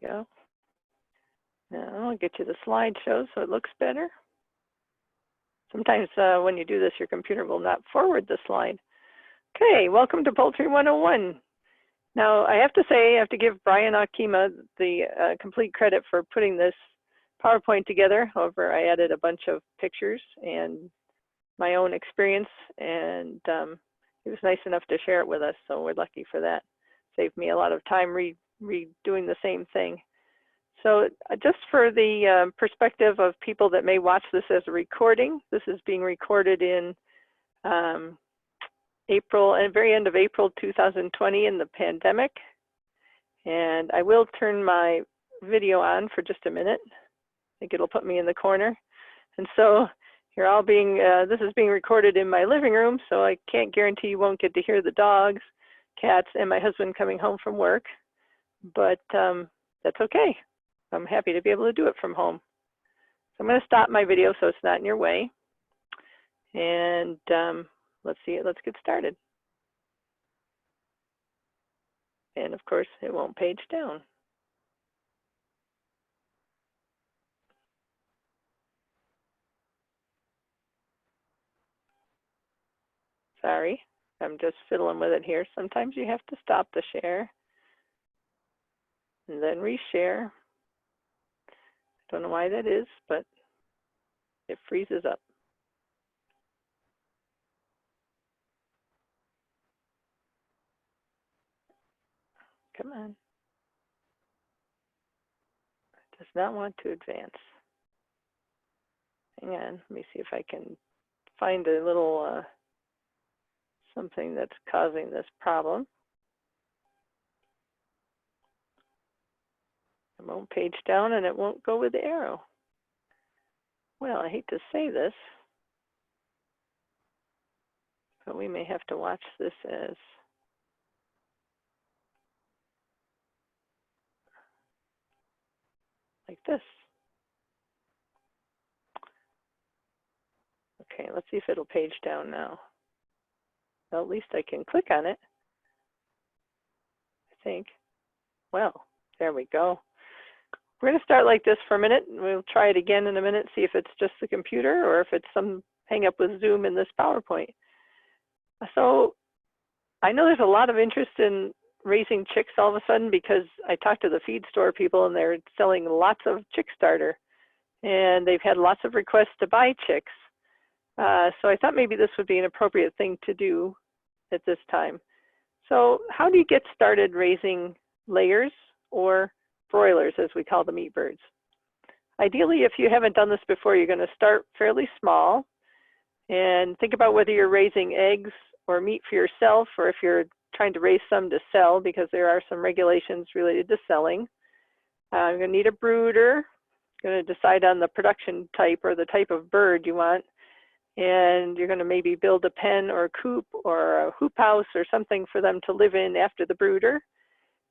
go. Now I'll get you the slideshow so it looks better. Sometimes when you do this, your computer will not forward the slide. Okay, welcome to Poultry 101. Now, I have to say, I have to give Brian Akima the complete credit for putting this PowerPoint together. However, I added a bunch of pictures and my own experience, and he was nice enough to share it with us, so we're lucky for that. Saved me a lot of time redoing the same thing. So just for the perspective of people that may watch this as a recording, this is being recorded in April, and very end of April 2020 in the pandemic. And I will turn my video on for just a minute. I think it'll put me in the corner. And so you're all being, this is being recorded in my living room, so I can't guarantee you won't get to hear the dogs, cats, and my husband coming home from work. But that's okay. I'm happy to be able to do it from home. So I'm going to stop my video so it's not in your way. And let's get started. And of course, it won't page down. Sorry, I'm just fiddling with it here. Sometimes you have to stop the share and then reshare. Don't know why that is, but it freezes up. Come on. It does not want to advance. Hang on, let me see if I can find a little something that's causing this problem. It won't page down and it won't go with the arrow. Well, I hate to say this, but we may have to watch this as like this. Okay, let's see if it'll page down now. Well, at least I can click on it, I think. Well, there we go. We're going to start like this for a minute, and we'll try it again in a minute, see if it's just the computer or if it's some hang up with Zoom in this PowerPoint. So I know there's a lot of interest in raising chicks all of a sudden because I talked to the feed store people and they're selling lots of chick starter and they've had lots of requests to buy chicks. So I thought maybe this would be an appropriate thing to do at this time. So how do you get started raising layers or broilers, as we call the meat birds? Ideally, if you haven't done this before, you're going to start fairly small and think about whether you're raising eggs or meat for yourself, or if you're trying to raise some to sell, because there are some regulations related to selling. You're going to need a brooder. You're going to decide on the production type or the type of bird you want. And you're going to maybe build a pen or a coop or a hoop house or something for them to live in after the brooder.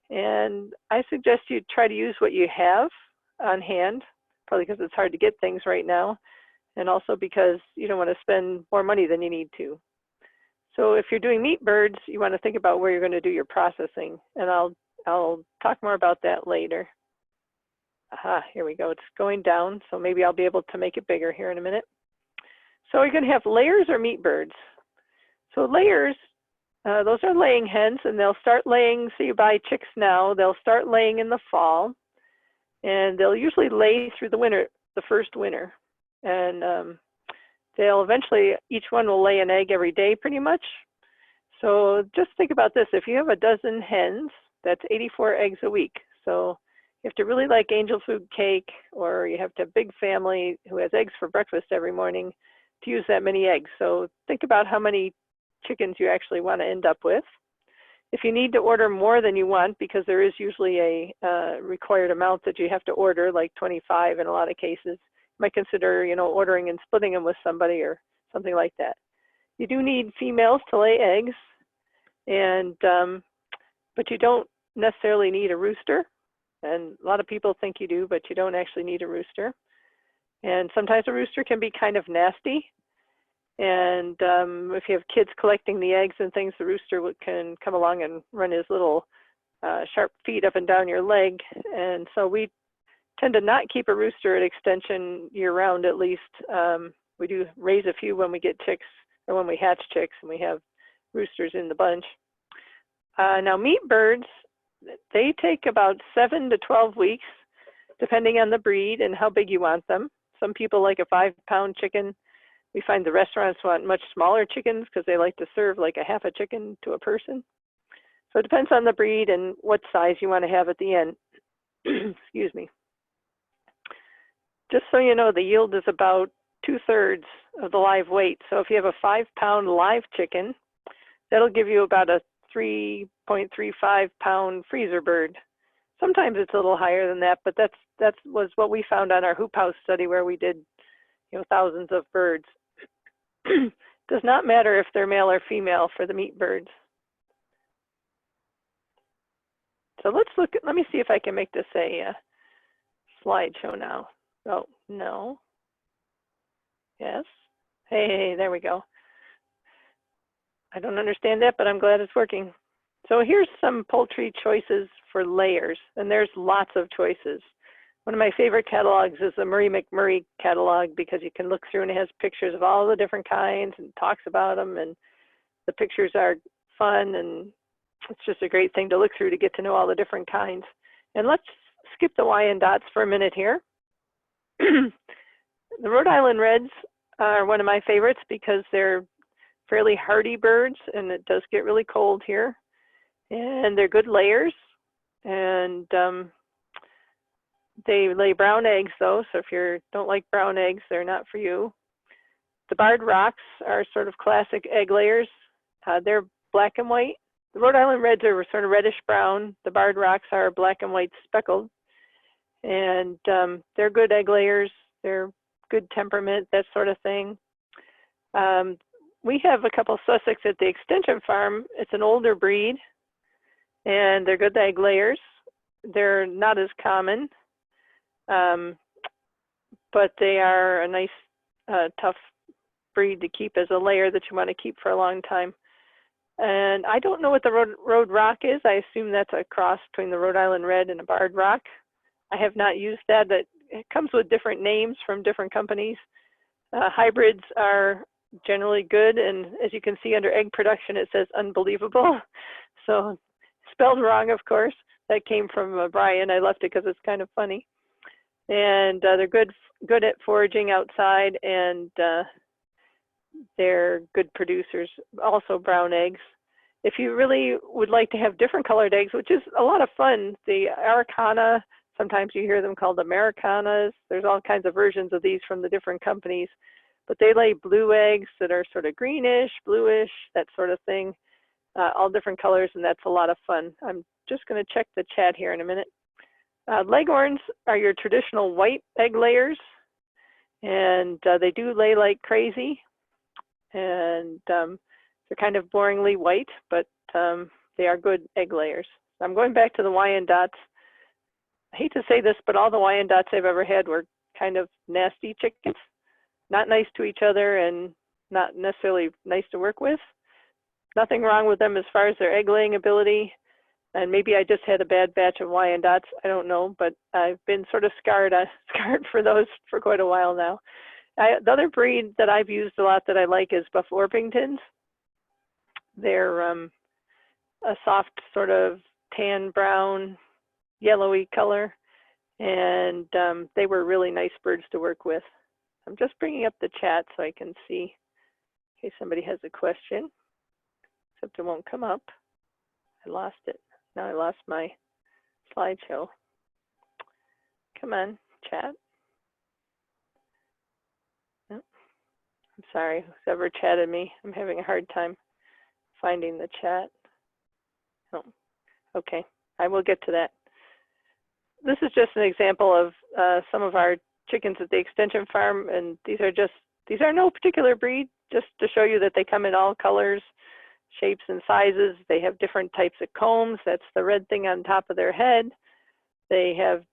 And I suggest you try to use what you have on hand, probably because it's hard to get things right now, and also because you don't want to spend more money than you need to. So if you're doing meat birds, you want to think about where you're going to do your processing, and I'll talk more about that later. Aha, here we go. It's going down, so maybe I'll be able to make it bigger here in a minute. So you're going to have layers or meat birds. So layers, those are laying hens, and they'll start laying. So you buy chicks now, they'll start laying in the fall, and they'll usually lay through the winter, the first winter. And they'll eventually, each one will lay an egg every day pretty much. So just think about this. If you have a dozen hens, that's 84 eggs a week. So you have to really like angel food cake, or you have to have a big family who has eggs for breakfast every morning to use that many eggs. So think about how many chickens you actually want to end up with. If you need to order more than you want, because there is usually a required amount that you have to order, like 25 in a lot of cases, you might consider, ordering and splitting them with somebody or something like that. You do need females to lay eggs, and but you don't necessarily need a rooster. And a lot of people think you do, but you don't actually need a rooster. And sometimes a rooster can be kind of nasty. And if you have kids collecting the eggs and things, the rooster can come along and run his little sharp feet up and down your leg. And so we tend to not keep a rooster at extension year round, at least. We do raise a few when we get chicks or when we hatch chicks and we have roosters in the bunch. Now meat birds, they take about 7 to 12 weeks, depending on the breed and how big you want them. Some people like a 5-pound chicken. We find the restaurants want much smaller chickens because they like to serve like a half a chicken to a person. So it depends on the breed and what size you want to have at the end. Excuse me. Just so you know, the yield is about 2/3 of the live weight. So if you have a 5-pound live chicken, that'll give you about a 3.35-pound freezer bird. Sometimes it's a little higher than that, but that was what we found on our hoop house study where we did, thousands of birds. Does not matter if they're male or female for the meat birds. So let me see if I can make this a slideshow now. Oh, no. Yes. Hey, there we go. I don't understand that, but I'm glad it's working. So here's some poultry choices for layers, and there's lots of choices. One of my favorite catalogs is the Murray McMurray catalog because you can look through and it has pictures of all the different kinds and talks about them, and the pictures are fun, and it's just a great thing to look through to get to know all the different kinds. And let's skip the Wyandottes for a minute here. The Rhode Island Reds are one of my favorites because they're fairly hardy birds, and it does get really cold here. And they're good layers, and they lay brown eggs though, so if you don't like brown eggs, they're not for you. The Barred Rocks are sort of classic egg layers. They're black and white. The Rhode Island Reds are sort of reddish brown. The Barred Rocks are black and white speckled, and they're good egg layers. They're good temperament, that sort of thing. We have a couple Sussex at the extension farm. It's an older breed, and they're good egg layers. They're not as common, but they are a nice, tough breed to keep as a layer that you want to keep for a long time. And I don't know what the Rhode Rock is. I assume that's a cross between the Rhode Island Red and a Barred Rock. I have not used that. It comes with different names from different companies. Hybrids are generally good, and as you can see under egg production, it says unbelievable. So spelled wrong, of course. That came from Brian. I left it because it's kind of funny. And they're good at foraging outside, and they're good producers. Also brown eggs. If you really would like to have different colored eggs, which is a lot of fun, the Araucana, sometimes you hear them called Americanas. There's all kinds of versions of these from the different companies, but they lay blue eggs that are sort of greenish, bluish, that sort of thing, all different colors, and that's a lot of fun. I'm just going to check the chat here in a minute. Leghorns are your traditional white egg layers, and they do lay like crazy, and they're kind of boringly white, but they are good egg layers. I'm going back to the Wyandottes. I hate to say this, but all the Wyandottes I've ever had were kind of nasty chickens, not nice to each other and not necessarily nice to work with. Nothing wrong with them as far as their egg laying ability, and maybe I just had a bad batch of Wyandottes, I don't know, but I've been sort of scarred for those for quite a while now. The other breed that I've used a lot that I like is Buff Orpingtons. They're a soft sort of tan brown, yellowy color, and they were really nice birds to work with. I'm just bringing up the chat so I can see in case somebody has a question, except it won't come up. I lost it. Now I lost my slideshow. Come on, chat. Oh, I'm sorry, whoever chatted me. I'm having a hard time finding the chat. Oh, okay, I will get to that. This is just an example of some of our chickens at the extension farm, and these are no particular breed, just to show you that they come in all colors, shapes, and sizes. They have different types of combs. That's the red thing on top of their head. They have,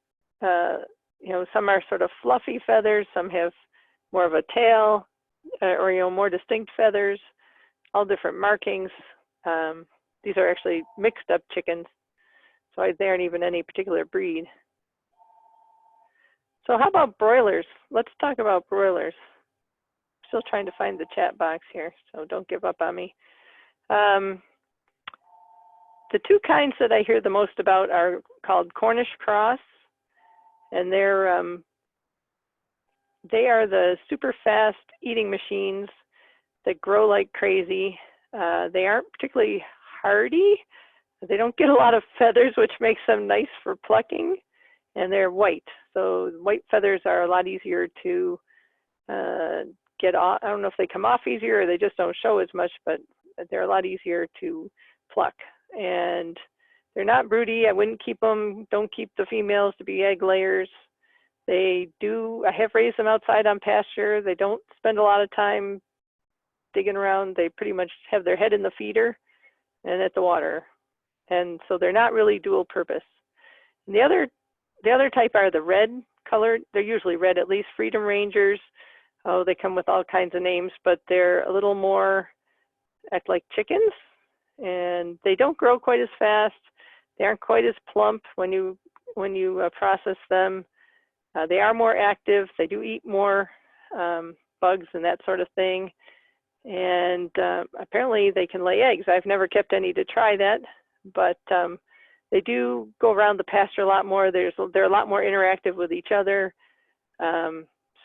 some are sort of fluffy feathers, some have more of a tail, or more distinct feathers, all different markings. These are actually mixed up chickens. So they aren't even any particular breed. So how about broilers? Let's talk about broilers. Still trying to find the chat box here, so don't give up on me. The two kinds that I hear the most about are called Cornish cross, and they are the super fast eating machines that grow like crazy. They aren't particularly hardy. They don't get a lot of feathers, which makes them nice for plucking, and they're white. So white feathers are a lot easier to get off. I don't know if they come off easier or they just don't show as much, but they're a lot easier to pluck. And they're not broody. I wouldn't keep them. Don't keep the females to be egg layers. I have raised them outside on pasture. They don't spend a lot of time digging around. They pretty much have their head in the feeder and at the water. And so they're not really dual purpose. And the other type are the red colored. They're usually red, at least Freedom Rangers. Oh, they come with all kinds of names, but they're a little more, act like chickens, and they don't grow quite as fast. They aren't quite as plump when you process them. They are more active. They do eat more bugs and that sort of thing. And apparently they can lay eggs. I've never kept any to try that, but they do go around the pasture a lot more. They're a lot more interactive with each other.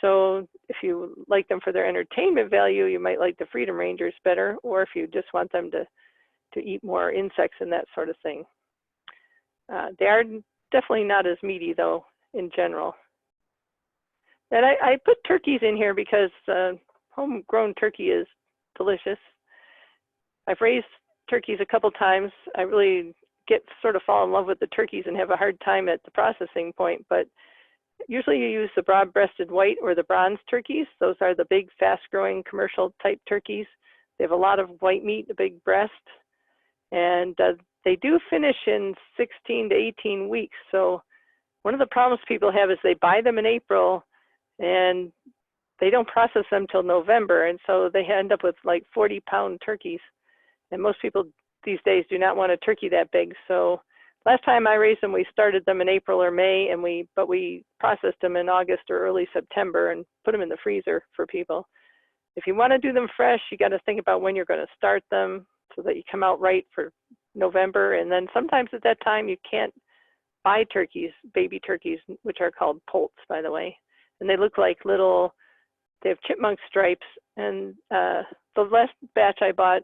So if you like them for their entertainment value, you might like the Freedom Rangers better, or if you just want them to eat more insects and that sort of thing. They are definitely not as meaty though, in general. And I put turkeys in here because homegrown turkey is delicious. I've raised turkeys a couple times. I really sort of fall in love with the turkeys and have a hard time at the processing point, but usually you use the broad-breasted white or the bronze turkeys. Those are the big, fast-growing commercial type turkeys. They have a lot of white meat, a big breast, and they do finish in 16 to 18 weeks. So one of the problems people have is they buy them in April and they don't process them till November, and so they end up with like 40-pound turkeys. And most people these days do not want a turkey that big. So last time I raised them, we started them in April or May, but we processed them in August or early September and put them in the freezer for people. If you want to do them fresh, you got to think about when you're going to start them so that you come out right for November. And then sometimes at that time you can't buy turkeys, baby turkeys, which are called poults, by the way. And they look like they have chipmunk stripes. And the last batch I bought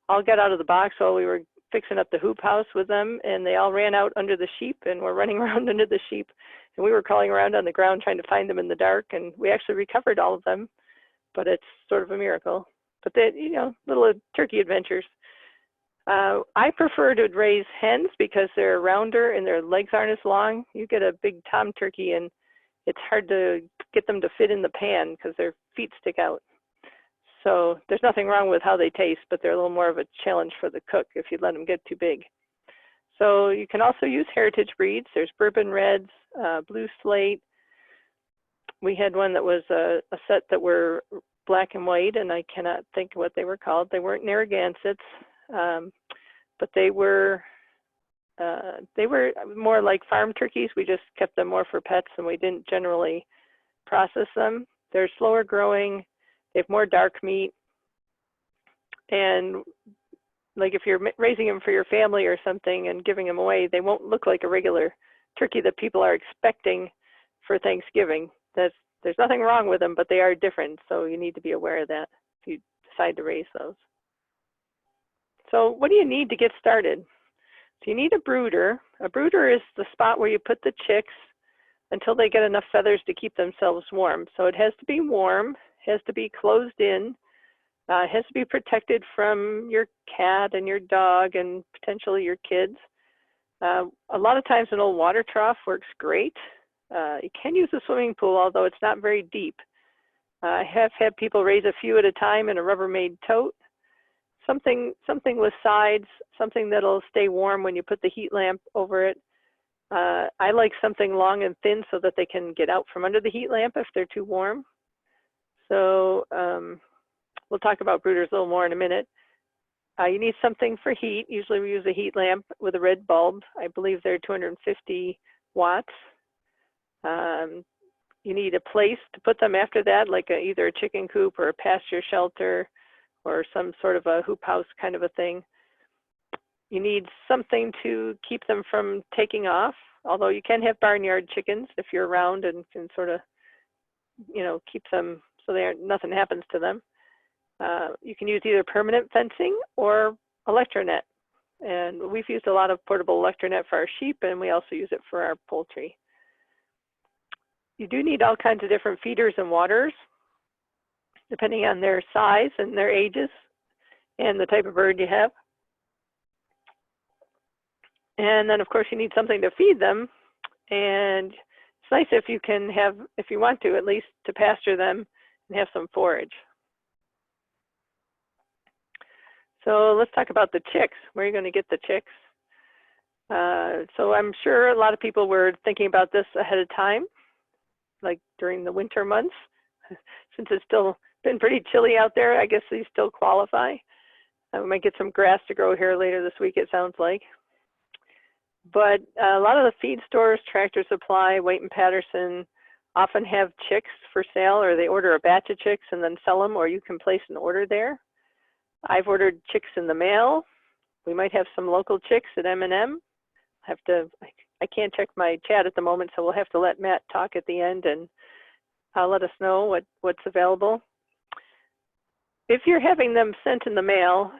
all got out of the box while we were fixing up the hoop house with them, and they all ran out under the sheep and were running around under the sheep. And we were crawling around on the ground trying to find them in the dark, and we actually recovered all of them, but it's sort of a miracle. But they, little turkey adventures. I prefer to raise hens because they're rounder and their legs aren't as long. You get a big tom turkey and it's hard to get them to fit in the pan because their feet stick out. So there's nothing wrong with how they taste, but they're a little more of a challenge for the cook if you let them get too big. So you can also use heritage breeds. There's bourbon reds, blue slate. We had one that was a set that were black and white, and I cannot think what they were called. They weren't Narragansetts, but they were more like farm turkeys. We just kept them more for pets, and we didn't generally process them. They're slower growing. They have more dark meat, and like if you're raising them for your family or something and giving them away, they won't look like a regular turkey that people are expecting for Thanksgiving. There's nothing wrong with them, but they are different, so you need to be aware of that if you decide to raise those. So what do you need to get started? So you need a brooder. A brooder is the spot where you put the chicks until they get enough feathers to keep themselves warm. So it has to be warm, has to be closed in, it has to be protected from your cat and your dog and potentially your kids. A lot of times an old water trough works great. You can use a swimming pool, although it's not very deep. I have had people raise a few at a time in a Rubbermaid tote. Something with sides, something that'll stay warm when you put the heat lamp over it. I like something long and thin so that they can get out from under the heat lamp if they're too warm. So we'll talk about brooders a little more in a minute. You need something for heat. Usually we use a heat lamp with a red bulb. I believe they're 250 watts. You need a place to put them after that, like either a chicken coop or a pasture shelter or some sort of a hoop house kind of a thing. You need something to keep them from taking off, although you can have barnyard chickens if you're around and can sort of, you know, keep them so nothing happens to them. You can use either permanent fencing or electronet. And we've used a lot of portable electronet for our sheep, and we also use it for our poultry. You do need all kinds of different feeders and waters, depending on their size and their ages and the type of bird you have. And then, of course, you need something to feed them. And it's nice if you can have, if you want to, at least to pasture them and have some forage. So let's talk about the chicks. Where are you going to get the chicks? So I'm sure a lot of people were thinking about this ahead of time, like during the winter months. Since it's still been pretty chilly out there, I guess these still qualify. We might get some grass to grow here later this week, it sounds like. But a lot of the feed stores, Tractor Supply, White and Patterson, often have chicks for sale, or they order a batch of chicks and then sell them, or you can place an order there. I've ordered chicks in the mail. We might have some local chicks at M&M. I can't check my chat at the moment, so we'll have to let Matt talk at the end and let us know what's available. If you're having them sent in the mail,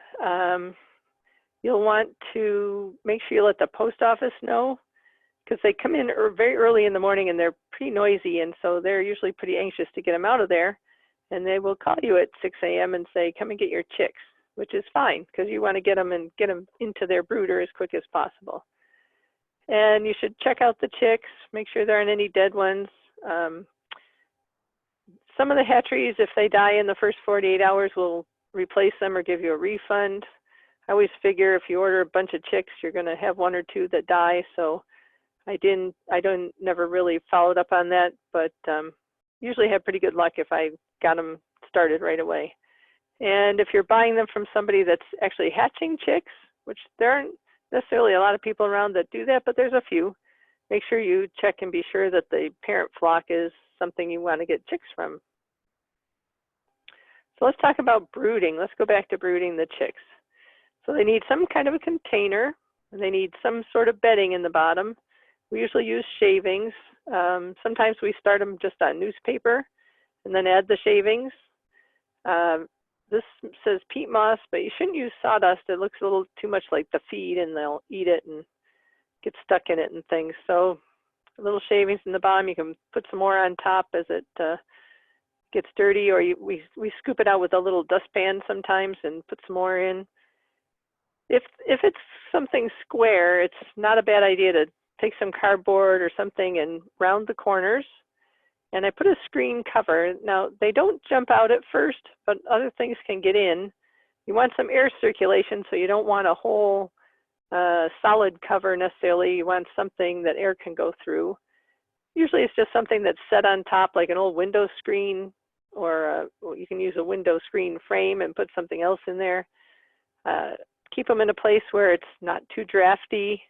you'll want to make sure you let the post office know, because they come in very early in the morning and they're pretty noisy, and so they're usually pretty anxious to get them out of there. And they will call you at 6 a.m. and say, come and get your chicks, which is fine because you want to get them into their brooder as quick as possible. And you should check out the chicks, make sure there aren't any dead ones. Some of the hatcheries, if they die in the first 48 hours, will replace them or give you a refund. I always figure if you order a bunch of chicks, you're going to have one or two that die. So I never really followed up on that, but usually have pretty good luck if I got them started right away. And if you're buying them from somebody that's actually hatching chicks, which there aren't necessarily a lot of people around that do that, but there's a few, make sure you check and be sure that the parent flock is something you want to get chicks from. So let's talk about brooding. Let's go back to brooding the chicks. So they need some kind of a container, and they need some sort of bedding in the bottom. We usually use shavings. Sometimes we start them just on newspaper and then add the shavings. This says peat moss, but you shouldn't use sawdust. It looks a little too much like the feed, and they'll eat it and get stuck in it and things. So little shavings in the bottom. You can put some more on top as it gets dirty, or we scoop it out with a little dustpan sometimes and put some more in. If it's something square, it's not a bad idea to take some cardboard or something and round the corners. And I put a screen cover. Now, they don't jump out at first, but other things can get in. You want some air circulation, so you don't want a whole solid cover necessarily. You want something that air can go through. Usually it's just something that's set on top, like an old window screen, or you can use a window screen frame and put something else in there. Keep them in a place where it's not too drafty,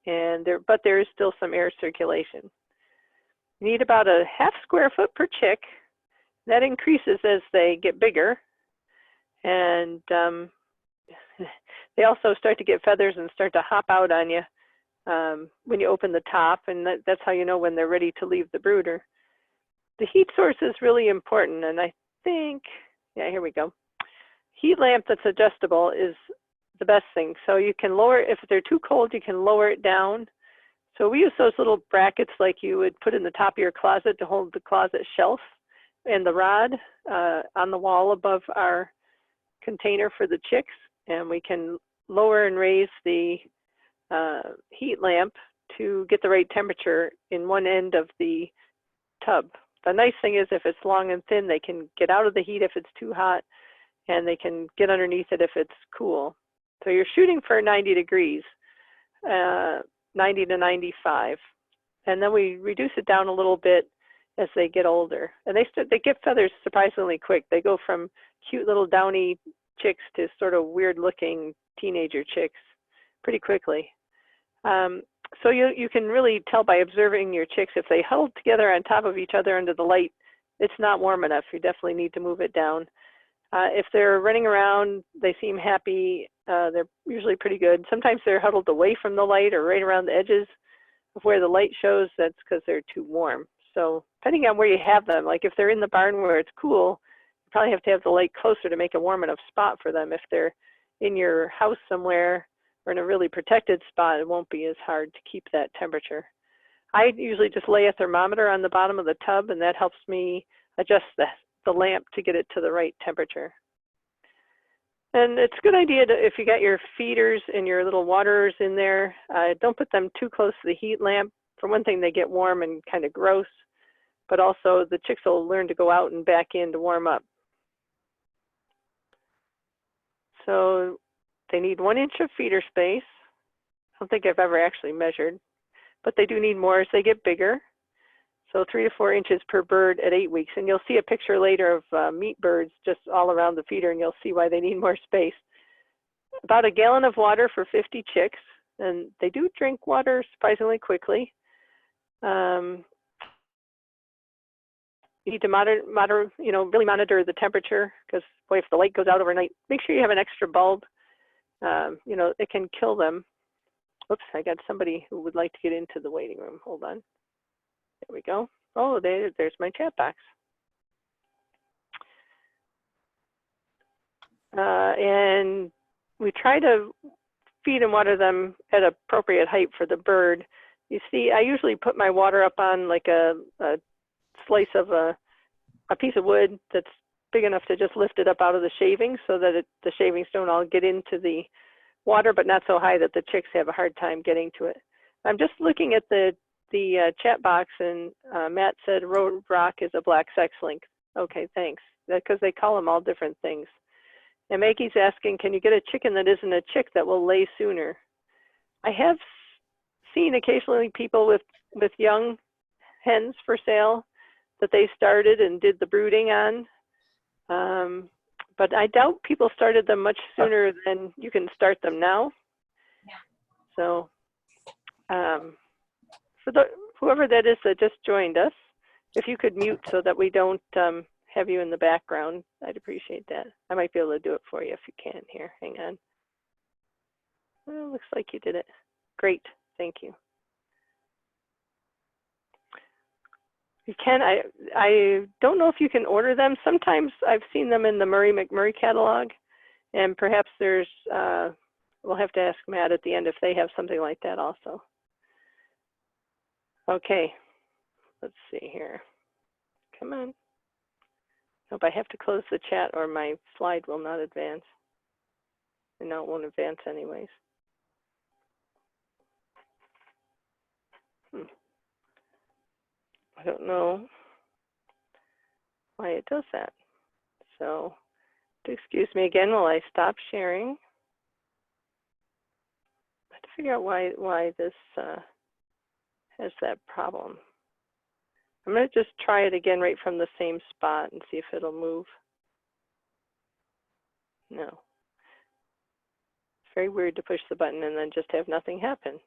but there is still some air circulation. You need about a half square foot per chick. That increases as they get bigger. And they also start to get feathers and start to hop out on you when you open the top, and that's how you know when they're ready to leave the brooder. The heat source is really important, and I think, yeah, here we go. Heat lamp that's adjustable is the best thing. So you can lower, if they're too cold, you can lower it down. So we use those little brackets like you would put in the top of your closet to hold the closet shelf, and the rod on the wall above our container for the chicks, and we can lower and raise the heat lamp to get the right temperature in one end of the tub. The nice thing is if it's long and thin, they can get out of the heat if it's too hot, and they can get underneath it if it's cool. So you're shooting for 90 degrees, 90 to 95. And then we reduce it down a little bit as they get older. And they get feathers surprisingly quick. They go from cute little downy chicks to sort of weird looking teenager chicks pretty quickly. So you can really tell by observing your chicks if they huddle together on top of each other under the light, it's not warm enough. You definitely need to move it down. If they're running around, they seem happy. They're usually pretty good. Sometimes they're huddled away from the light or right around the edges of where the light shows. That's because they're too warm. So depending on where you have them, like if they're in the barn where it's cool, you probably have to have the light closer to make a warm enough spot for them. If they're in your house somewhere or in a really protected spot, it won't be as hard to keep that temperature. I usually just lay a thermometer on the bottom of the tub, and that helps me adjust the lamp to get it to the right temperature. And it's a good idea to, if you got your feeders and your little waterers in there, don't put them too close to the heat lamp. For one thing, they get warm and kind of gross, but also the chicks will learn to go out and back in to warm up. So they need 1 inch of feeder space. I don't think I've ever actually measured, but they do need more as they get bigger. So 3 to 4 inches per bird at 8 weeks. And you'll see a picture later of meat birds just all around the feeder, and you'll see why they need more space. About a gallon of water for 50 chicks, and they do drink water surprisingly quickly. You need to really monitor the temperature, because boy, if the light goes out overnight, make sure you have an extra bulb. It can kill them. Oops, I got somebody who would like to get into the waiting room. Hold on. There we go. Oh, there's my chat box. And we try to feed and water them at appropriate height for the bird. You see, I usually put my water up on like a slice of a piece of wood that's big enough to just lift it up out of the shavings, so that the shavings don't all get into the water, but not so high that the chicks have a hard time getting to it. I'm just looking at the chat box, and Matt said road rock is a black sex link. Okay, thanks. Because they call them all different things. And Maggie's asking, can you get a chicken that isn't a chick that will lay sooner? I have seen occasionally people with young hens for sale that they started and did the brooding on. But I doubt people started them much sooner than you can start them now. Yeah. So for whoever that is that just joined us, if you could mute so that we don't have you in the background, I'd appreciate that. I might be able to do it for you if you can here. Hang on. Well, looks like you did it. Great, thank you. You can, I don't know if you can order them. Sometimes I've seen them in the Murray McMurray catalog, and perhaps there's, we'll have to ask Matt at the end if they have something like that also. Okay, let's see here. Come on. Nope, I have to close the chat or my slide will not advance. And no, it won't advance anyways. I don't know why it does that. So excuse me again while I stop sharing. I have to figure out why this has that problem. I'm going to just try it again right from the same spot and see if it'll move. No. It's very weird to push the button and then just have nothing happen.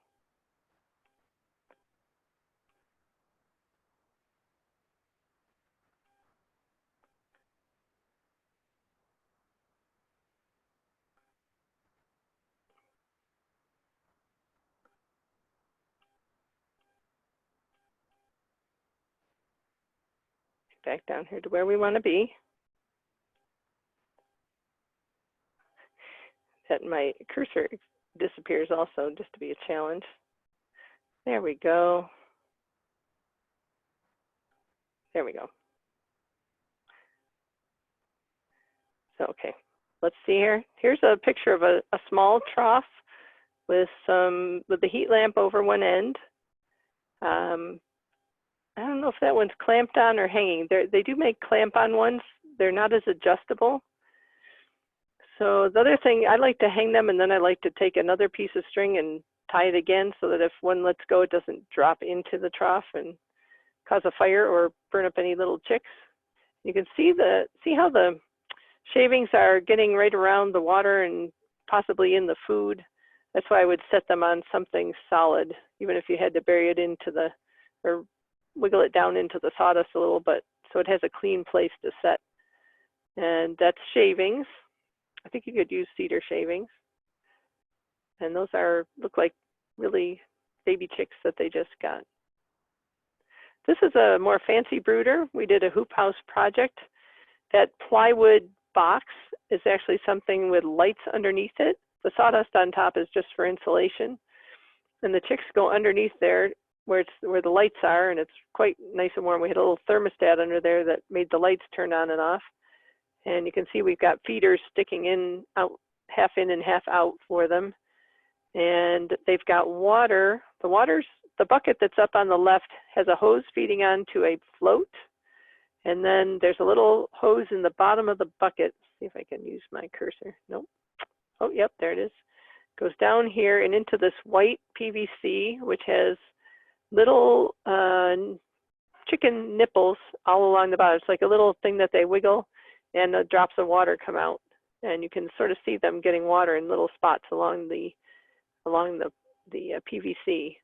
Back down here to where we want to be. That my cursor disappears also, just to be a challenge. There we go. There we go. So, okay, let's see here. Here's a picture of a small trough with the heat lamp over one end. I don't know if that one's clamped on or hanging. They do make clamp-on ones. They're not as adjustable. So the other thing, I like to hang them, and then I like to take another piece of string and tie it again so that if one lets go, it doesn't drop into the trough and cause a fire or burn up any little chicks. You can see how the shavings are getting right around the water and possibly in the food. That's why I would set them on something solid, even if you had to bury it into the, or wiggle it down into the sawdust a little bit, so it has a clean place to set. And that's shavings. I think you could use cedar shavings. And those are, look like really baby chicks that they just got. This is a more fancy brooder. We did a hoop house project. That plywood box is actually something with lights underneath it. The sawdust on top is just for insulation. And the chicks go underneath there where the lights are, and it's quite nice and warm. We had a little thermostat under there that made the lights turn on and off. And you can see we've got feeders sticking in, out, half in and half out for them. And they've got water. The bucket that's up on the left has a hose feeding onto a float. And then there's a little hose in the bottom of the bucket. See if I can use my cursor. Nope. Oh, yep, there it is. Goes down here and into this white PVC, which has little chicken nipples all along the bottom. It's like a little thing that they wiggle, and the drops of water come out. And you can sort of see them getting water in little spots along the PVC.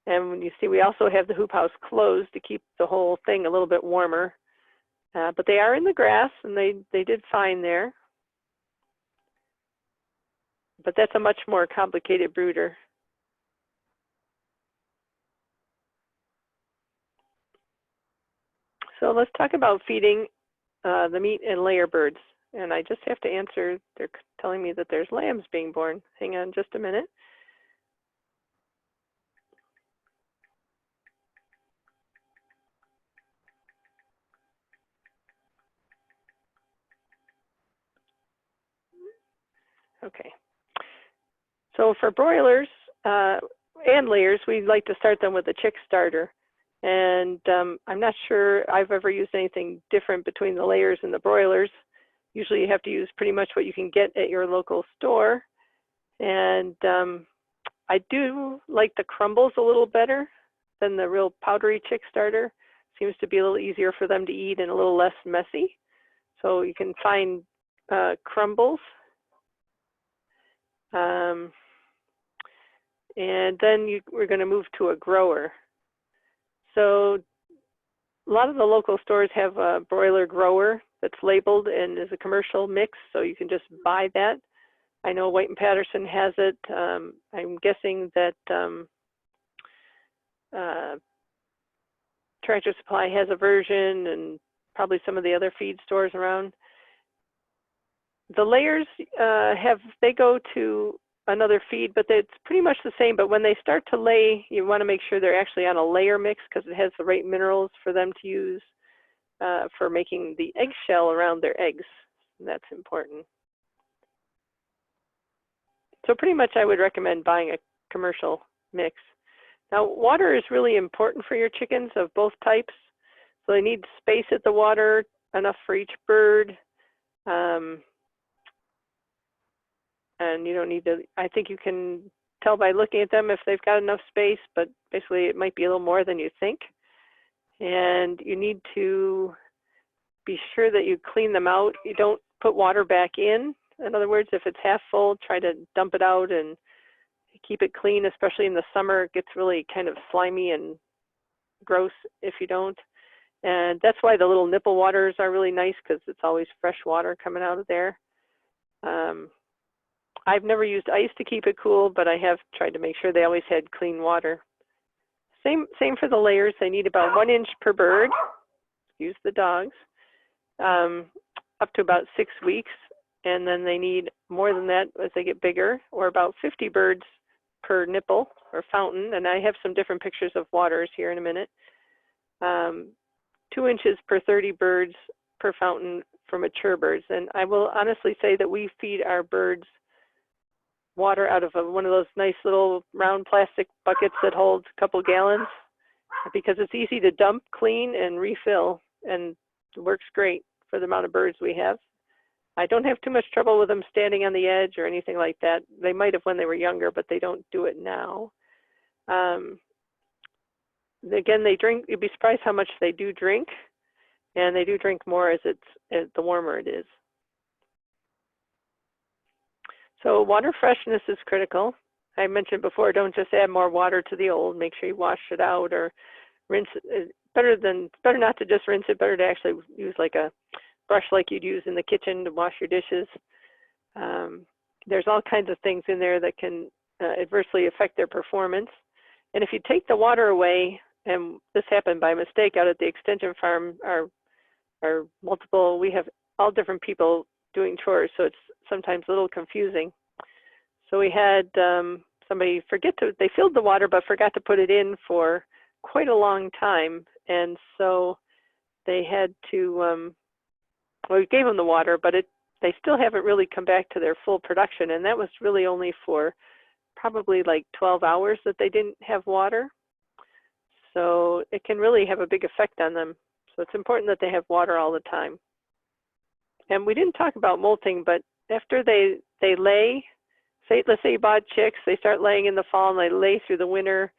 And when you see, we also have the hoop house closed to keep the whole thing a little bit warmer. But they are in the grass, and they did fine there. But that's a much more complicated brooder. So let's talk about feeding the meat and layer birds. And I just have to answer, they're telling me that there's lambs being born. Hang on just a minute. Okay. So for broilers and layers, we like to start them with a chick starter. And I'm not sure I've ever used anything different between the layers and the broilers. Usually you have to use pretty much what you can get at your local store. And I do like the crumbles a little better than the real powdery chick starter. Seems to be a little easier for them to eat and a little less messy. So you can find crumbles. And then we're going to move to a grower. So a lot of the local stores have a broiler grower that's labeled and is a commercial mix, so you can just buy that. I know White and Patterson has it. I'm guessing that Tractor Supply has a version, and probably some of the other feed stores around. The layers they go to another feed, but it's pretty much the same. But when they start to lay, you want to make sure they're actually on a layer mix because it has the right minerals for them to use for making the eggshell around their eggs. And that's important. So pretty much I would recommend buying a commercial mix. Now, water is really important for your chickens of both types. So they need space at the water, enough for each bird. And you don't need to, I think you can tell by looking at them if they've got enough space, but basically it might be a little more than you think. And you need to be sure that you clean them out. You don't put water back in. In other words, if it's half full, try to dump it out and keep it clean, especially in the summer. It gets really kind of slimy and gross if you don't. And that's why the little nipple waters are really nice, because it's always fresh water coming out of there. I've never used ice to keep it cool, but I have tried to make sure they always had clean water. Same for the layers. They need about 1 inch per bird. Use the dogs. Up to about 6 weeks. And then they need more than that as they get bigger, or about 50 birds per nipple or fountain. And I have some different pictures of waters here in a minute. 2 inches per 30 birds per fountain for mature birds. And I will honestly say that we feed our birds water out of one of those nice little round plastic buckets that holds a couple gallons, because it's easy to dump, clean, and refill, and it works great for the amount of birds we have. I don't have too much trouble with them standing on the edge or anything like that. They might have when they were younger, but they don't do it now. Again, they drink. You'd be surprised how much they do drink, and they do drink more as the warmer it is. So water freshness is critical. I mentioned before, don't just add more water to the old. Make sure you wash it out or rinse it. Better not to just rinse it. Better to actually use like a brush like you'd use in the kitchen to wash your dishes. There's all kinds of things in there that can adversely affect their performance. And if you take the water away, and this happened by mistake out at the extension farm, we have all different people doing chores, so it's sometimes a little confusing. So we had somebody they filled the water but forgot to put it in for quite a long time. And so they had to, we gave them the water, but they still haven't really come back to their full production. And that was really only for probably like 12 hours that they didn't have water. So it can really have a big effect on them. So it's important that they have water all the time. And we didn't talk about molting, but after they lay, let's say you bought chicks, they start laying in the fall and they lay through the winter.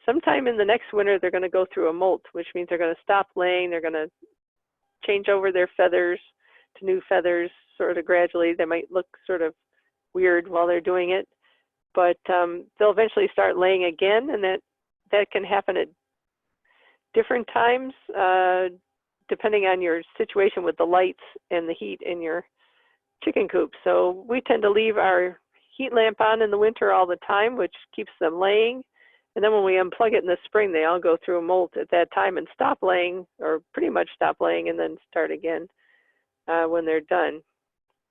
Sometime in the next winter, they're going to go through a molt, which means they're going to stop laying. They're going to change over their feathers to new feathers sort of gradually. They might look sort of weird while they're doing it, but they'll eventually start laying again, and that can happen at different times depending on your situation with the lights and the heat in your chicken coop. So we tend to leave our heat lamp on in the winter all the time, which keeps them laying. And then when we unplug it in the spring, they all go through a molt at that time and stop laying, or pretty much stop laying, and then start again when they're done.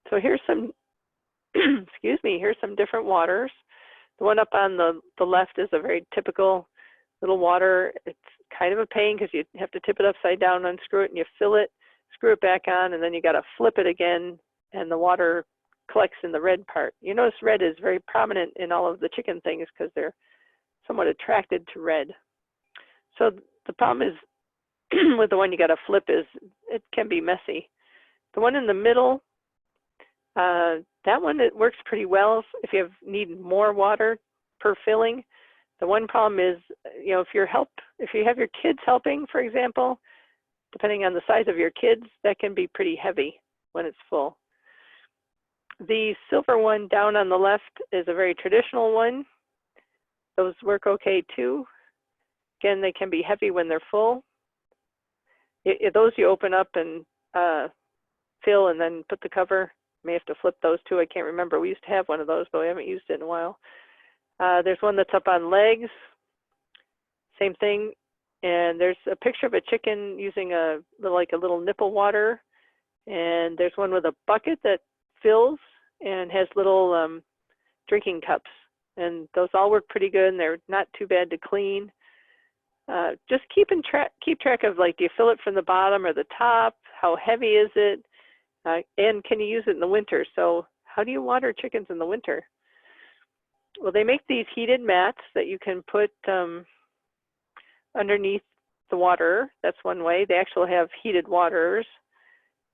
So here's some, excuse me, here's some different waters. The one up on the left is a very typical little water. It's kind of a pain because you have to tip it upside down, unscrew it, and you fill it, screw it back on, and then you got to flip it again, and the water collects in the red part. You notice red is very prominent in all of the chicken things because they're somewhat attracted to red. So the problem is with the one you got to flip is it can be messy. The one in the middle, that one, it works pretty well if you need more water per filling. The one problem is, you know, if you have your kids helping, for example, depending on the size of your kids, that can be pretty heavy when it's full. The silver one down on the left is a very traditional one. Those work okay too. Again, they can be heavy when they're full. Those you open up and fill and then put the cover. May have to flip those too. I can't remember. We used to have one of those, but we haven't used it in a while. There's one that's up on legs. Same thing. And there's a picture of a chicken using like a little nipple water. And there's one with a bucket that fills and has little drinking cups. And those all work pretty good, and they're not too bad to clean. Just keep track of, like, do you fill it from the bottom or the top? How heavy is it? And can you use it in the winter? So how do you water chickens in the winter? Well, they make these heated mats that you can put underneath the water. That's one way. They actually have heated waterers.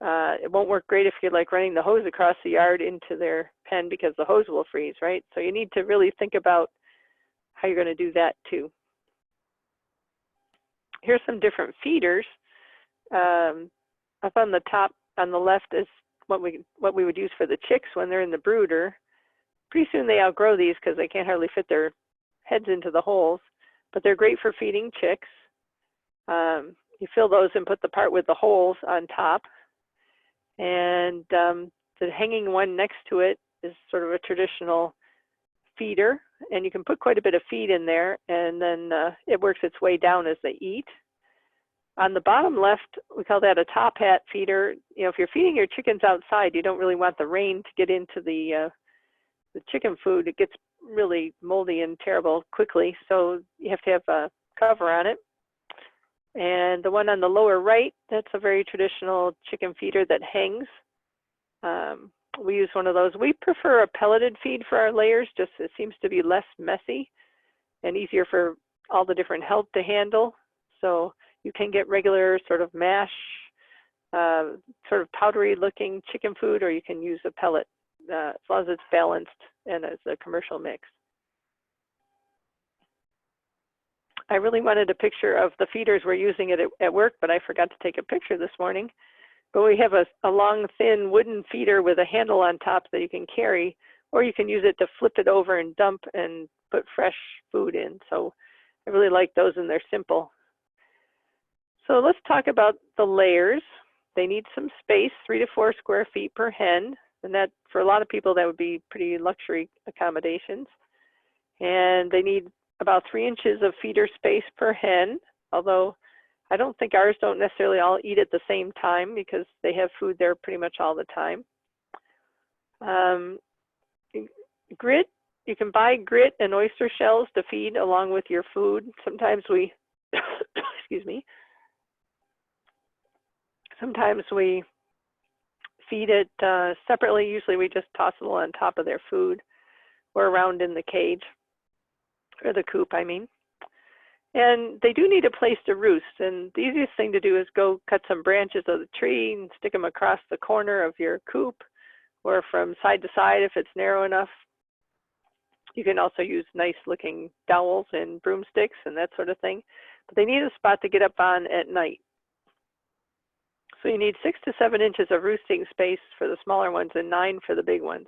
It won't work great if you're like running the hose across the yard into their pen because the hose will freeze, right? So you need to really think about how you're going to do that too. Here's some different feeders. Up on the top on the left is what we would use for the chicks when they're in the brooder. Pretty soon they outgrow these because they can't hardly fit their heads into the holes, but they're great for feeding chicks. You fill those and put the part with the holes on top. And the hanging one next to it is sort of a traditional feeder, and you can put quite a bit of feed in there, and then it works its way down as they eat. On the bottom left, we call that a top hat feeder. You know, if you're feeding your chickens outside, you don't really want the rain to get into the chicken food. It gets really moldy and terrible quickly, so you have to have a cover on it. And the one on the lower right, that's a very traditional chicken feeder that hangs. We use one of those. We prefer a pelleted feed for our layers, just it seems to be less messy and easier for all the different help to handle. So you can get regular sort of mash, sort of powdery looking chicken food, or you can use a pellet as long as it's balanced and as a commercial mix. I really wanted a picture of the feeders we're using it at work, but I forgot to take a picture this morning. But we have a long, thin wooden feeder with a handle on top that you can carry. or you can use it to flip it over and dump and put fresh food in. So I really like those, and they're simple. So let's talk about the layers. They need some space, 3 to 4 square feet per hen. And that, for a lot of people, that would be pretty luxury accommodations. And they need about 3 inches of feeder space per hen, although I don't think ours don't necessarily all eat at the same time because they have food there pretty much all the time. Grit, you can buy grit and oyster shells to feed along with your food. Sometimes we, excuse me, sometimes we feed it separately. Usually we just toss it on top of their food or around in the cage, or the coop, I mean. And they do need a place to roost, and the easiest thing to do is go cut some branches of the tree and stick them across the corner of your coop, or from side to side if it's narrow enough. You can also use nice looking dowels and broomsticks and that sort of thing, but they need a spot to get up on at night. So you need 6 to 7 inches of roosting space for the smaller ones and 9 for the big ones.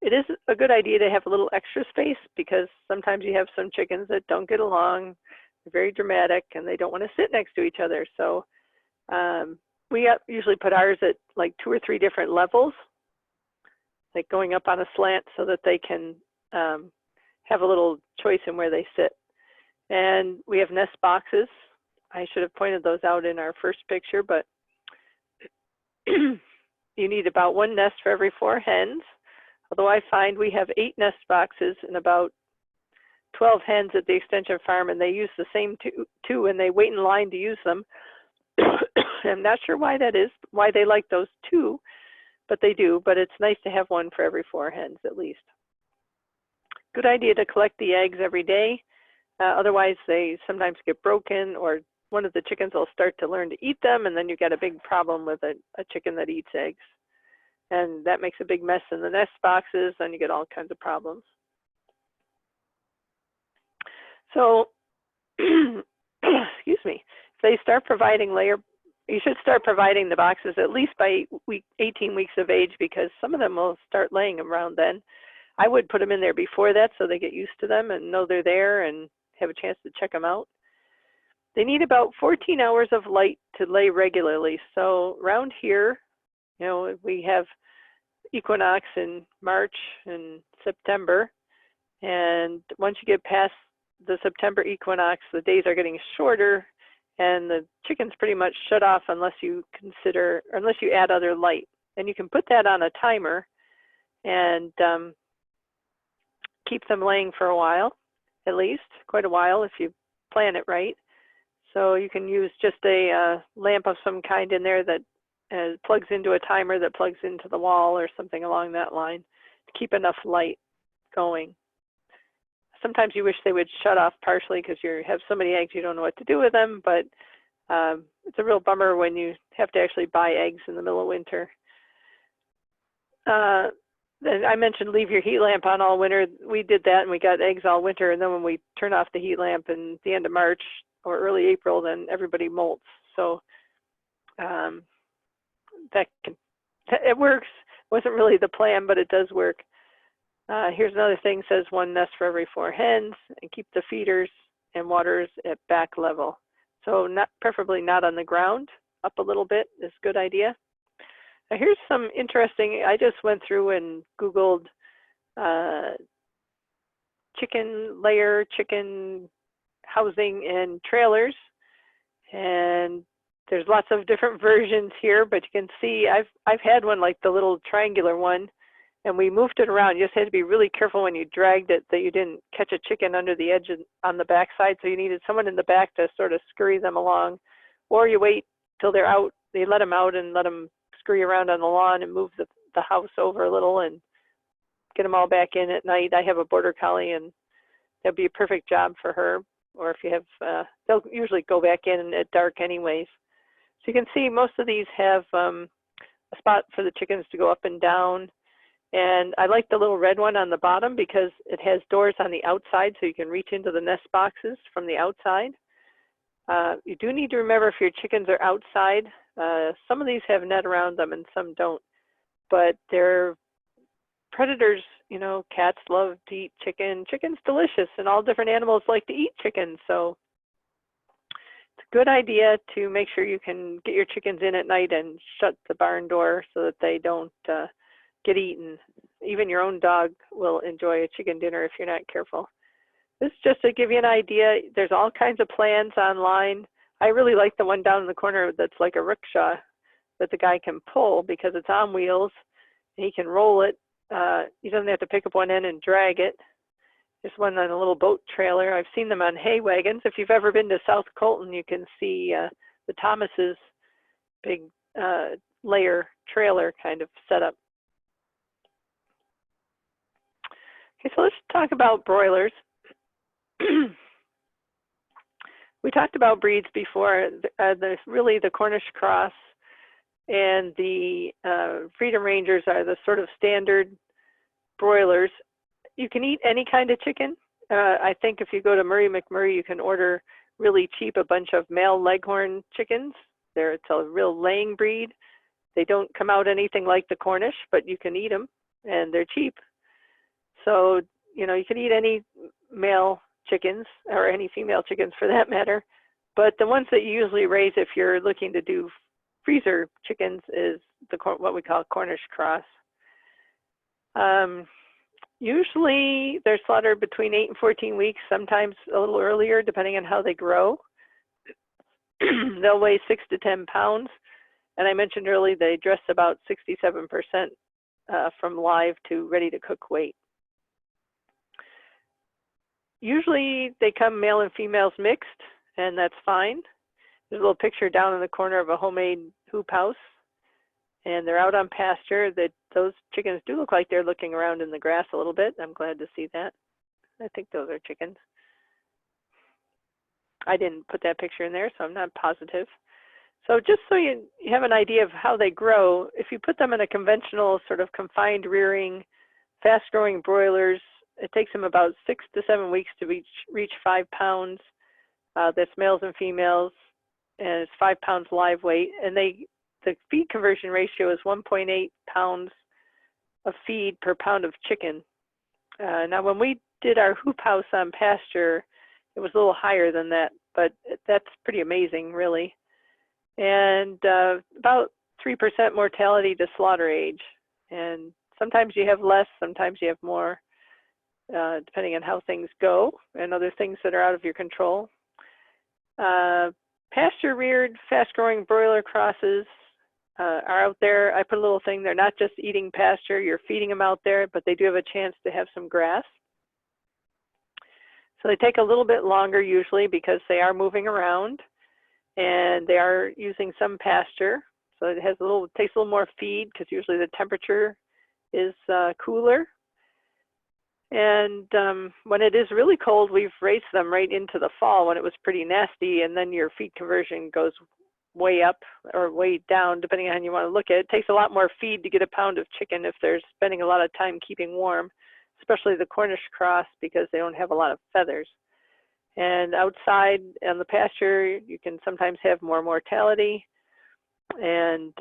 It is a good idea to have a little extra space because sometimes you have some chickens that don't get along, they're very dramatic, and they don't want to sit next to each other. So we usually put ours at like 2 or 3 different levels, like going up on a slant so that they can have a little choice in where they sit. And we have nest boxes. I should have pointed those out in our first picture, but you need about 1 nest for every 4 hens. Although I find we have 8 nest boxes and about 12 hens at the extension farm, and they use the same two, and they wait in line to use them. I'm not sure why that is, why they like those 2, but they do. But it's nice to have 1 for every 4 hens at least. Good idea to collect the eggs every day. Otherwise, they sometimes get broken, or one of the chickens will start to learn to eat them, and then you get a big problem with a chicken that eats eggs. And that makes a big mess in the nest boxes, and you get all kinds of problems. So, excuse me, if they start providing you should start providing the boxes at least by 18 weeks of age, because some of them will start laying them around then. I would put them in there before that so they get used to them and know they're there and have a chance to check them out. They need about 14 hours of light to lay regularly. So around here, you know, we have equinox in March and September, and once you get past the September equinox, the days are getting shorter, and the chickens pretty much shut off unless you add other light. And you can put that on a timer and keep them laying for a while, at least quite a while if you plan it right. So you can use just a lamp of some kind in there that plugs into a timer that plugs into the wall or something along that line to keep enough light going. Sometimes you wish they would shut off partially because you have so many eggs you don't know what to do with them, but it's a real bummer when you have to actually buy eggs in the middle of winter. I mentioned leave your heat lamp on all winter. We did that and we got eggs all winter, and then when we turn off the heat lamp in the end of March or early April, then everybody molts. So it works. Wasn't really the plan, but it does work. Here's another thing, says 1 nest for every 4 hens, and keep the feeders and waters at back level. So preferably not on the ground, up a little bit is a good idea. Now here's some interesting, I just went through and Googled chicken layer, chicken housing and trailers, and there's lots of different versions here, but you can see I've had one like the little triangular one, and we moved it around. You just had to be really careful when you dragged it that you didn't catch a chicken under the edge on the back side, so you needed someone in the back to sort of scurry them along, or you wait till they're out, they let them out and let them scurry around on the lawn and move the house over a little and get them all back in at night. I have a border collie, and that'd be a perfect job for her. Or if you have, they'll usually go back in at dark anyways. So you can see most of these have a spot for the chickens to go up and down. And I like the little red one on the bottom because it has doors on the outside so you can reach into the nest boxes from the outside. You do need to remember if your chickens are outside, some of these have net around them and some don't, but predators you know, cats love to eat chicken. Chicken's delicious, and all different animals like to eat chicken. So it's a good idea to make sure you can get your chickens in at night and shut the barn door so that they don't get eaten. Even your own dog will enjoy a chicken dinner if you're not careful. This is just to give you an idea. There's all kinds of plans online. I really like the one down in the corner that's like a rickshaw that the guy can pull because it's on wheels. And he can roll it. He doesn't have to pick up one end and drag it. There's one on a little boat trailer. I've seen them on hay wagons. If you've ever been to South Colton, you can see the Thomas's big layer trailer kind of setup. Okay, so let's talk about broilers. We talked about breeds before. There's really the Cornish cross and the Freedom Rangers are the sort of standard broilers. You can eat any kind of chicken. I think if you go to Murray McMurray, you can order really cheap a bunch of male leghorn chickens. It's a real laying breed. They don't come out anything like the Cornish, but you can eat them, and they're cheap. So, you know, you can eat any male chickens or any female chickens for that matter. But the ones that you usually raise if you're looking to do freezer chickens is what we call Cornish cross. Usually they're slaughtered between 8 and 14 weeks, sometimes a little earlier, depending on how they grow. They'll weigh 6 to 10 pounds. And I mentioned earlier, they dress about 67% from live to ready to cook weight. Usually they come male and females mixed, and that's fine. There's a little picture down in the corner of a homemade hoop house, and they're out on pasture. Those chickens do look like they're looking around in the grass a little bit. I'm glad to see that. I think those are chickens. I didn't put that picture in there, so I'm not positive. So just so you have an idea of how they grow, if you put them in a conventional sort of confined rearing, fast-growing broilers, it takes them about 6 to 7 weeks to reach 5 pounds. That's males and females, and it's 5 pounds live weight. And the feed conversion ratio is 1.8 pounds of feed per pound of chicken. Now, when we did our hoop house on pasture, it was a little higher than that, but that's pretty amazing, really. And about 3% mortality to slaughter age. And sometimes you have less, sometimes you have more, depending on how things go and other things that are out of your control. Pasture-reared, fast-growing broiler crosses are out there. I put a little thing, they're not just eating pasture, you're feeding them out there, but they do have a chance to have some grass. So they take a little bit longer usually because they are moving around and they are using some pasture. So it takes a little more feed because usually the temperature is cooler. And when it is really cold, we've raised them right into the fall when it was pretty nasty, and then your feed conversion goes way up or way down, depending on how you want to look at it. It takes a lot more feed to get a pound of chicken if they're spending a lot of time keeping warm, especially the Cornish cross because they don't have a lot of feathers. And outside on the pasture, you can sometimes have more mortality. And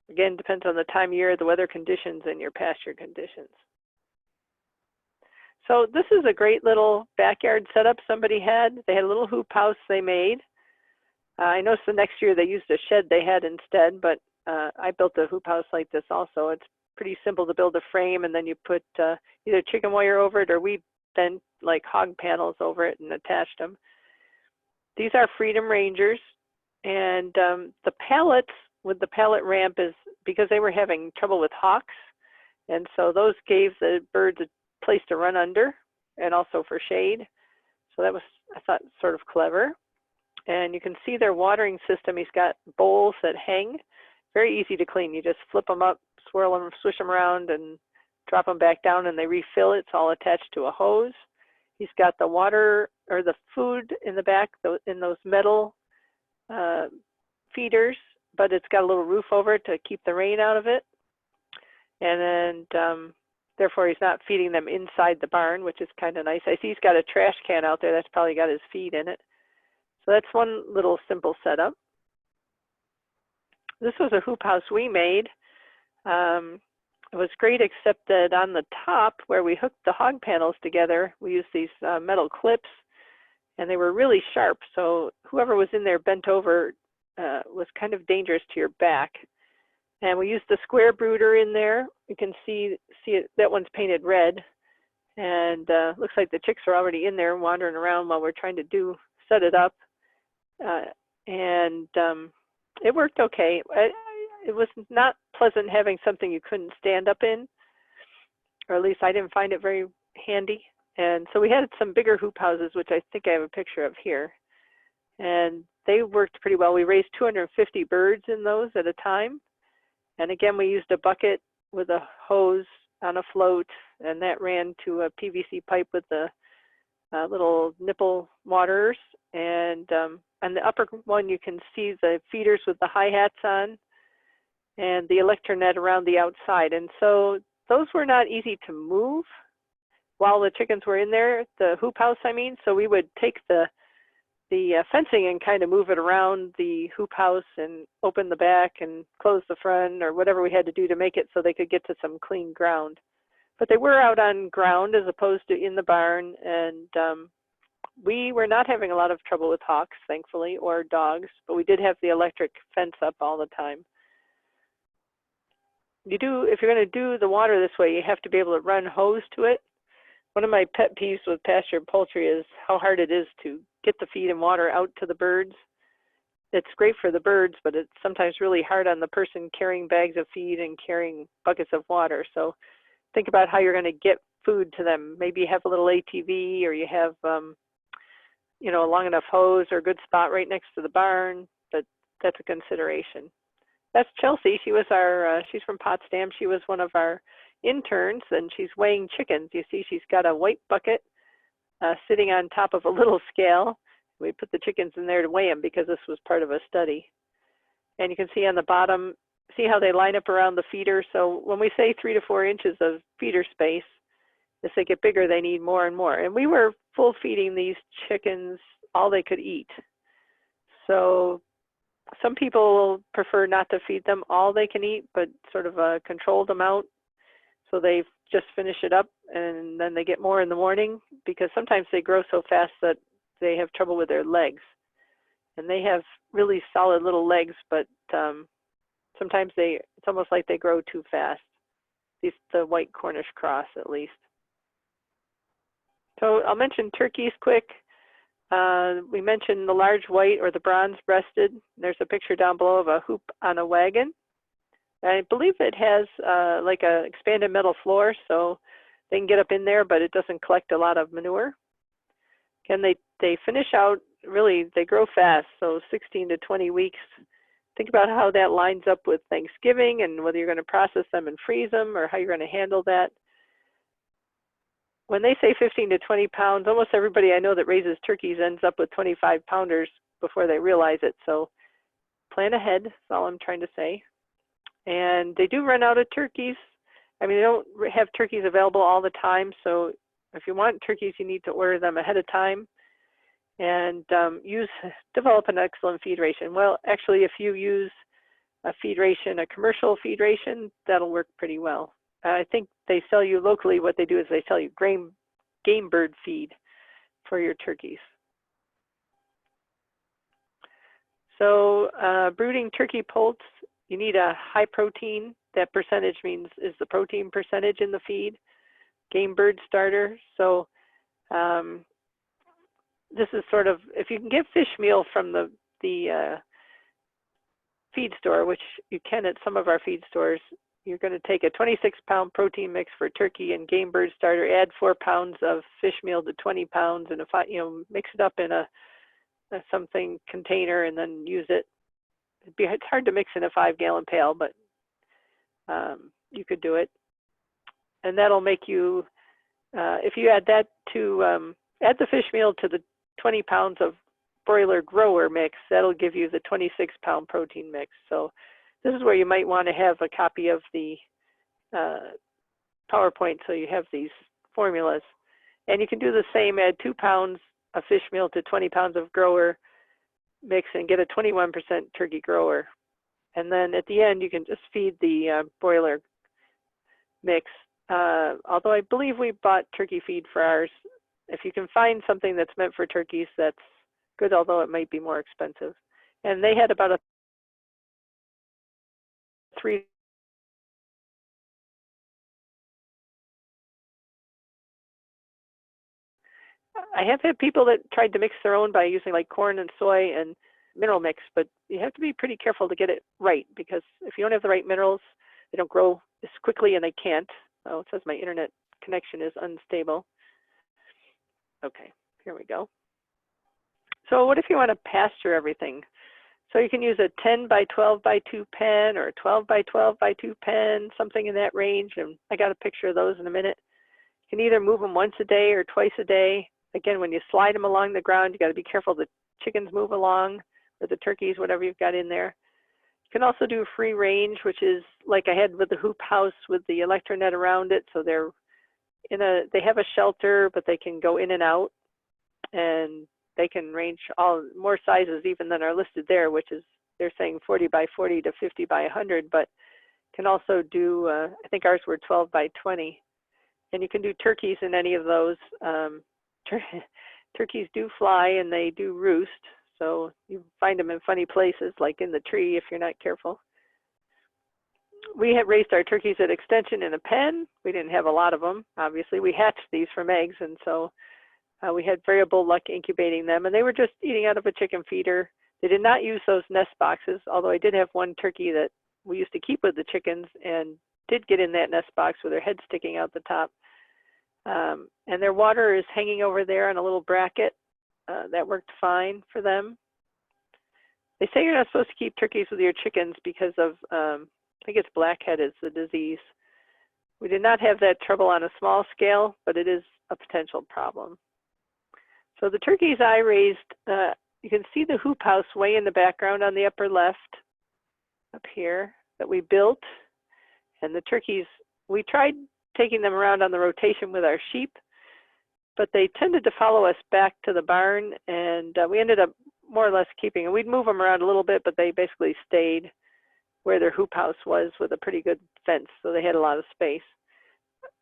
again, depends on the time of year, the weather conditions, and your pasture conditions. So this is a great little backyard setup somebody had. They had a little hoop house they made. I noticed the next year they used a shed they had instead, but I built a hoop house like this also. It's pretty simple to build a frame, and then you put either chicken wire over it, or we bent like hog panels over it and attached them. These are Freedom Rangers, and the pallets with the pallet ramp is because they were having trouble with hawks, and so those gave the birds a place to run under and also for shade. So that was, I thought, sort of clever. And you can see their watering system. He's got bowls that hang. Very easy to clean. You just flip them up, swirl them, swish them around, and drop them back down, and they refill it. It's all attached to a hose. He's got the water or the food in the back in those metal feeders, but it's got a little roof over it to keep the rain out of it. And then therefore, he's not feeding them inside the barn, which is kind of nice. I see he's got a trash can out there. That's probably got his feed in it. So that's one little simple setup. This was a hoop house we made. It was great, except that on the top where we hooked the hog panels together, we used these metal clips, and they were really sharp. So whoever was in there bent over was kind of dangerous to your back. And we used the square brooder in there. You can see it, that one's painted red. And looks like the chicks are already in there wandering around while we're trying to set it up. It worked okay. It was not pleasant having something you couldn't stand up in, or at least I didn't find it very handy. And so we had some bigger hoop houses, which I think I have a picture of here. And they worked pretty well. We raised 250 birds in those at a time. And again, we used a bucket with a hose on a float, and that ran to a PVC pipe with the little nipple waterers. And on the upper one, you can see the feeders with the hi-hats on and the electronet around the outside. And so those were not easy to move while the chickens were in there, the hoop house, I mean. So we would take the fencing and kind of move it around the hoop house and open the back and close the front, or whatever we had to do to make it so they could get to some clean ground. But they were out on ground as opposed to in the barn, and we were not having a lot of trouble with hawks, thankfully, or dogs, but we did have the electric fence up all the time. If you're going to do the water this way, you have to be able to run hose to it. One of my pet peeves with pastured poultry is how hard it is to get the feed and water out to the birds. It's great for the birds, but it's sometimes really hard on the person carrying bags of feed and carrying buckets of water. So think about how you're going to get food to them. Maybe you have a little ATV, or you have a long enough hose or a good spot right next to the barn, but that's a consideration. That's Chelsea. She was she's from Potsdam. She was one of our interns, and she's weighing chickens. You see, she's got a white bucket sitting on top of a little scale. We put the chickens in there to weigh them because this was part of a study. And you can see on the bottom, see how they line up around the feeder. So when we say 3 to 4 inches of feeder space, as they get bigger, they need more and more. And we were full feeding these chickens all they could eat. So some people prefer not to feed them all they can eat, but sort of a controlled amount. So they just finish it up, and then they get more in the morning, because sometimes they grow so fast that they have trouble with their legs. And they have really solid little legs, but sometimes it's almost like they grow too fast. At least the white Cornish cross, at least. So I'll mention turkeys quick. We mentioned the large white or the bronze breasted. There's a picture down below of a hoop on a wagon. I believe it has like a expanded metal floor, so they can get up in there, but it doesn't collect a lot of manure. Again, they finish out, really, they grow fast, so 16 to 20 weeks. Think about how that lines up with Thanksgiving and whether you're going to process them and freeze them or how you're going to handle that. When they say 15 to 20 pounds, almost everybody I know that raises turkeys ends up with 25 pounders before they realize it. So plan ahead, that's all I'm trying to say. And they do run out of turkeys. I mean, they don't have turkeys available all the time. So if you want turkeys, you need to order them ahead of time and develop an excellent feed ration. Well, actually, if you use a feed ration, a commercial feed ration, that'll work pretty well. I think they sell you locally, what they do is they sell you game bird feed for your turkeys. So brooding turkey poults, you need a high protein. That percentage is the protein percentage in the feed. Game bird starter. So this is sort of, if you can get fish meal from the feed store, which you can at some of our feed stores, you're going to take a 26-pound protein mix for turkey and game bird starter, add 4 pounds of fish meal to 20 pounds, and mix it up in a something container and then use it. It's hard to mix in a 5-gallon pail, but you could do it. And that'll make you, if you add that to, add the fish meal to the 20 pounds of broiler grower mix, that'll give you the 26-pound protein mix. So this is where you might want to have a copy of the PowerPoint so you have these formulas. And you can do the same, add 2 pounds of fish meal to 20 pounds of grower mix and get a 21% turkey grower. And then at the end, you can just feed the broiler mix. Although I believe we bought turkey feed for ours. If you can find something that's meant for turkeys, that's good, although it might be more expensive. And they had about a 3. I have had people that tried to mix their own by using like corn and soy and mineral mix, but you have to be pretty careful to get it right, because if you don't have the right minerals, they don't grow as quickly, and they can't. Oh, it says my internet connection is unstable. Okay, here we go. So what if you want to pasture everything? So you can use a 10 by 12 by 2 pen or a 12 by 12 by 2 pen, something in that range. And I got a picture of those in a minute. You can either move them once a day or twice a day. Again, when you slide them along the ground, you got to be careful the chickens move along, or the turkeys, whatever you've got in there. You can also do free range, which is like I had with the hoop house with the electronet around it. So they have a shelter, but they can go in and out, and they can range more sizes even than are listed there, which is, they're saying 40 by 40 to 50 by 100, but can also do, I think ours were 12 by 20. And you can do turkeys in any of those. Turkeys do fly and they do roost, so you find them in funny places, like in the tree if you're not careful. We had raised our turkeys at Extension in a pen. We didn't have a lot of them, obviously. We hatched these from eggs, and so we had variable luck incubating them, and they were just eating out of a chicken feeder. They did not use those nest boxes, although I did have one turkey that we used to keep with the chickens and did get in that nest box with their head sticking out the top. And their water is hanging over there on a little bracket. That worked fine for them. They say you're not supposed to keep turkeys with your chickens because of, I think it's blackhead is the disease. We did not have that trouble on a small scale, but it is a potential problem. So the turkeys I raised, you can see the hoop house way in the background on the upper left, up here, that we built. And the turkeys, we tried taking them around on the rotation with our sheep, but they tended to follow us back to the barn, and we ended up more or less keeping them. We'd move them around a little bit, but they basically stayed where their hoop house was with a pretty good fence, so they had a lot of space.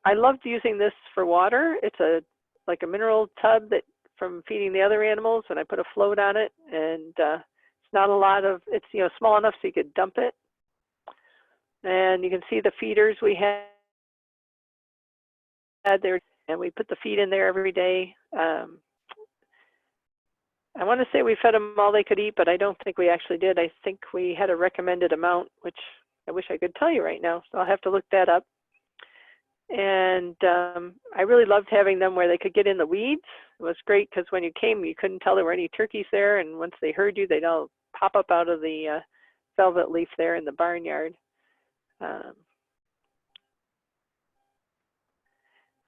I loved using this for water. It's like a mineral tub that from feeding the other animals, and I put a float on it, and it's not a lot of, it's small enough so you could dump it. And you can see the feeders we had there, and we put the feed in there every day. I want to say we fed them all they could eat, but I don't think we actually did. I think we had a recommended amount, which I wish I could tell you right now, so I'll have to look that up. And I really loved having them where they could get in the weeds. It was great because when you came, you couldn't tell there were any turkeys there, and once they heard you, they'd all pop up out of the velvet leaf there in the barnyard.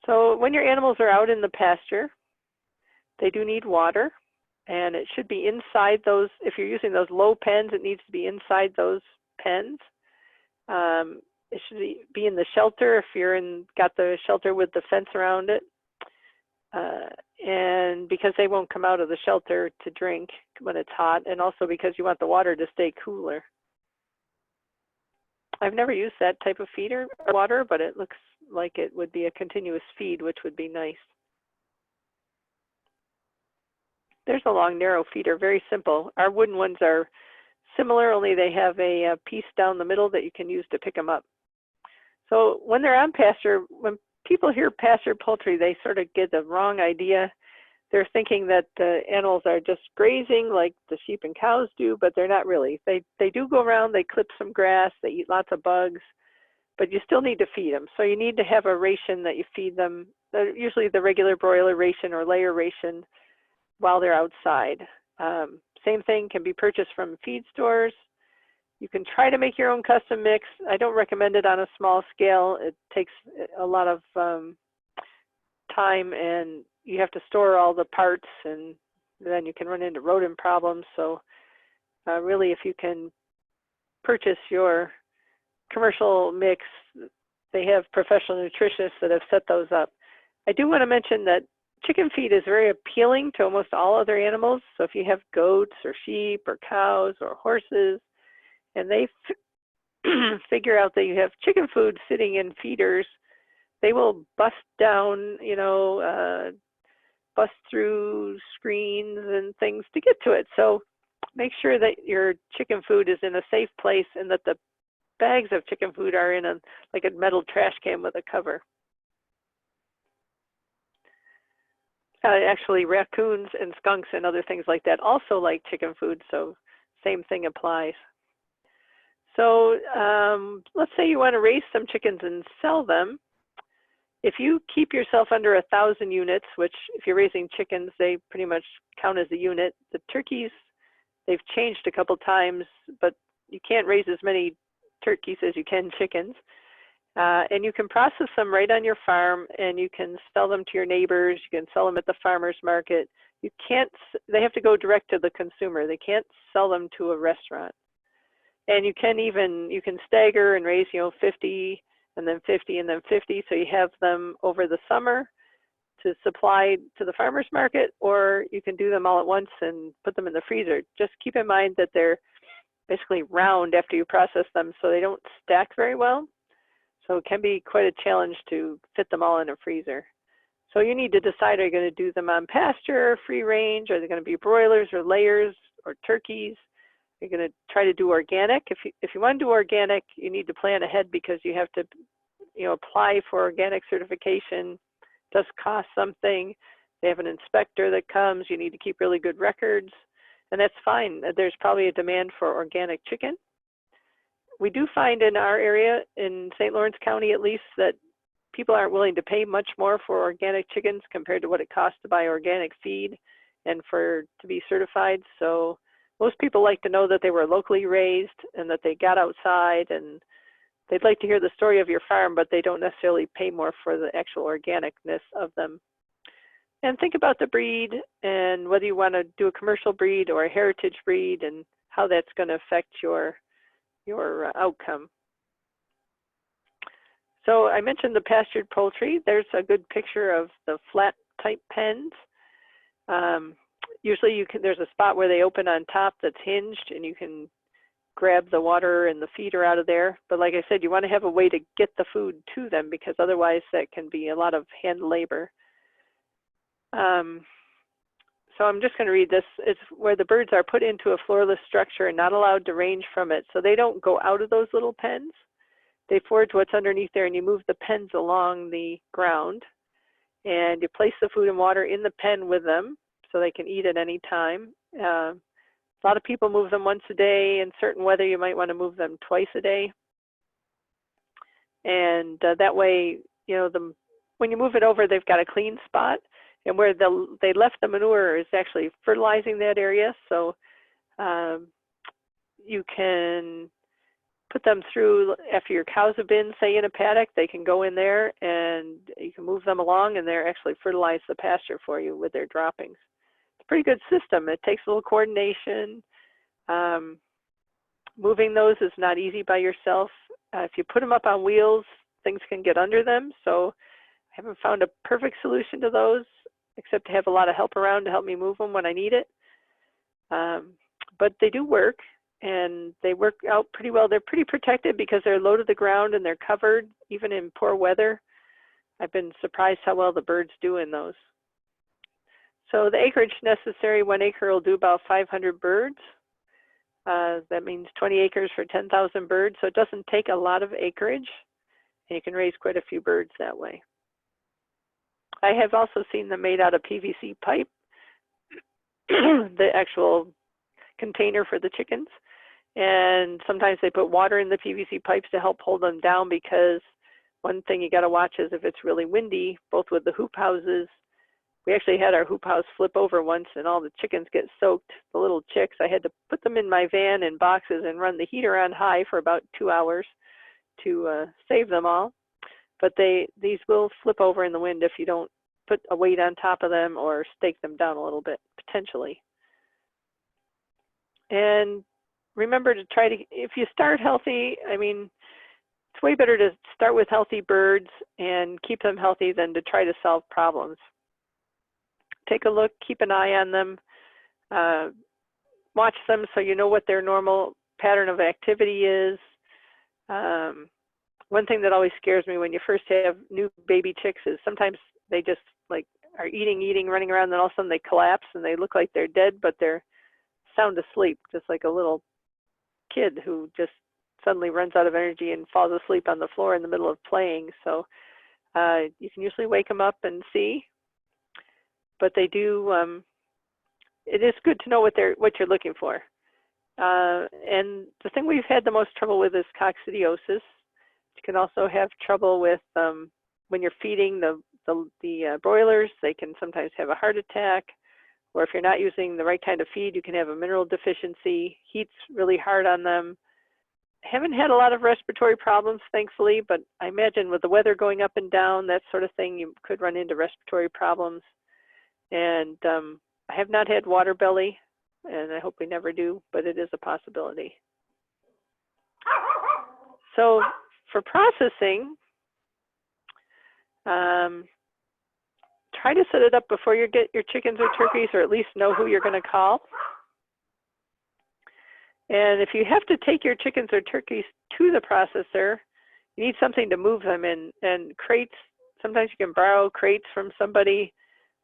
So when your animals are out in the pasture, they do need water, and it should be inside those. If you're using those low pens, it needs to be inside those pens. It should be in the shelter if you're got the shelter with the fence around it. And because they won't come out of the shelter to drink when it's hot, and also because you want the water to stay cooler. I've never used that type of feeder or water, but it looks like it would be a continuous feed, which would be nice. There's a long, narrow feeder, very simple. Our wooden ones are similar, only they have a piece down the middle that you can use to pick them up. So when they're on pasture, when people hear pasture poultry, they sort of get the wrong idea. They're thinking that the animals are just grazing like the sheep and cows do, but they're not really. They do go around, they clip some grass, they eat lots of bugs, but you still need to feed them. So you need to have a ration that you feed them, usually the regular broiler ration or layer ration, while they're outside. Same thing can be purchased from feed stores. You can try to make your own custom mix. I don't recommend it on a small scale. It takes a lot of time, and you have to store all the parts, and then you can run into rodent problems. So really, if you can purchase your commercial mix, they have professional nutritionists that have set those up. I do want to mention that chicken feed is very appealing to almost all other animals. So if you have goats or sheep or cows or horses, and they figure out that you have chicken food sitting in feeders they will bust down, you know, bust through screens and things to get to it. So make sure that your chicken food is in a safe place and that the bags of chicken food are in like a metal trash can with a cover. Actually, raccoons and skunks and other things like that also like chicken food, so same thing applies. So let's say you want to raise some chickens and sell them. If you keep yourself under 1,000 units, which if you're raising chickens, they pretty much count as a unit. The turkeys, they've changed a couple times, but you can't raise as many turkeys as you can chickens. And you can process them right on your farm, and you can sell them to your neighbors. You can sell them at the farmer's market. You can't, they have to go direct to the consumer. They can't sell them to a restaurant. And you can stagger and raise, you know, 50 and then 50 and then 50. So you have them over the summer to supply to the farmer's market, or you can do them all at once and put them in the freezer. Just keep in mind that they're basically round after you process them, so they don't stack very well. So it can be quite a challenge to fit them all in a freezer. So you need to decide, are you going to do them on pasture, free range? Are they going to be broilers or layers or turkeys? Are you going to try to do organic? If you want to do organic, you need to plan ahead because you have to, you know, apply for organic certification. It does cost something. They have an inspector that comes. You need to keep really good records, and that's fine. There's probably a demand for organic chicken. We do find in our area, in St. Lawrence County at least, that people aren't willing to pay much more for organic chickens compared to what it costs to buy organic feed and to be certified. So most people like to know that they were locally raised and that they got outside, and they'd like to hear the story of your farm, but they don't necessarily pay more for the actual organicness of them. And think about the breed and whether you want to do a commercial breed or a heritage breed and how that's going to affect your outcome. So I mentioned the pastured poultry. There's a good picture of the flat type pens. Usually there's a spot where they open on top that's hinged, and you can grab the water and the feeder out of there. But like I said, you want to have a way to get the food to them, because otherwise that can be a lot of hand labor. So I'm just going to read this. It's where the birds are put into a floorless structure and not allowed to range from it. So they don't go out of those little pens. They forage what's underneath there, and you move the pens along the ground. And you place the food and water in the pen with them so they can eat at any time. A lot of people move them once a day. In certain weather, you might want to move them twice a day. And that way, you know, when you move it over, they've got a clean spot. And where they left the manure is actually fertilizing that area. So you can put them through, after your cows have been, say, in a paddock, they can go in there and you can move them along, and they're actually fertilize the pasture for you with their droppings. It's a pretty good system. It takes a little coordination. Moving those is not easy by yourself. If you put them up on wheels, things can get under them. So I haven't found a perfect solution to those, except to have a lot of help around to help me move them when I need it. But they do work, and they work out pretty well. They're pretty protected because they're low to the ground and they're covered, even in poor weather. I've been surprised how well the birds do in those. So the acreage necessary, 1 acre will do about 500 birds. That means 20 acres for 10,000 birds. So it doesn't take a lot of acreage, and you can raise quite a few birds that way. I have also seen them made out of PVC pipe, the actual container for the chickens. And sometimes they put water in the PVC pipes to help hold them down, because one thing you got to watch is if it's really windy, both with the hoop houses. We actually had our hoop house flip over once, and all the chickens get soaked, the little chicks. I had to put them in my van in boxes and run the heater on high for about 2 hours to save them all. But these will flip over in the wind if you don't put a weight on top of them or stake them down a little bit, potentially. And remember to try to, if you start healthy, I mean, it's way better to start with healthy birds and keep them healthy than to try to solve problems. Take a look, keep an eye on them, watch them so you know what their normal pattern of activity is. one thing that always scares me when you first have new baby chicks is sometimes they just like are eating, running around, then all of a sudden they collapse and they look like they're dead, but they're sound asleep, just like a little kid who just suddenly runs out of energy and falls asleep on the floor in the middle of playing. So you can usually wake them up and see, but they do. It is good to know what you're looking for. And the thing we've had the most trouble with is coccidiosis. You can also have trouble with when you're feeding the broilers. They can sometimes have a heart attack, or if you're not using the right kind of feed, you can have a mineral deficiency. Heat's really hard on them. Haven't had a lot of respiratory problems, thankfully, but I imagine with the weather going up and down, that sort of thing, you could run into respiratory problems. And I have not had water belly, and I hope we never do, but it is a possibility. So for processing, try to set it up before you get your chickens or turkeys, or at least know who you're going to call. And if you have to take your chickens or turkeys to the processor, you need something to move them in. And crates, sometimes you can borrow crates from somebody.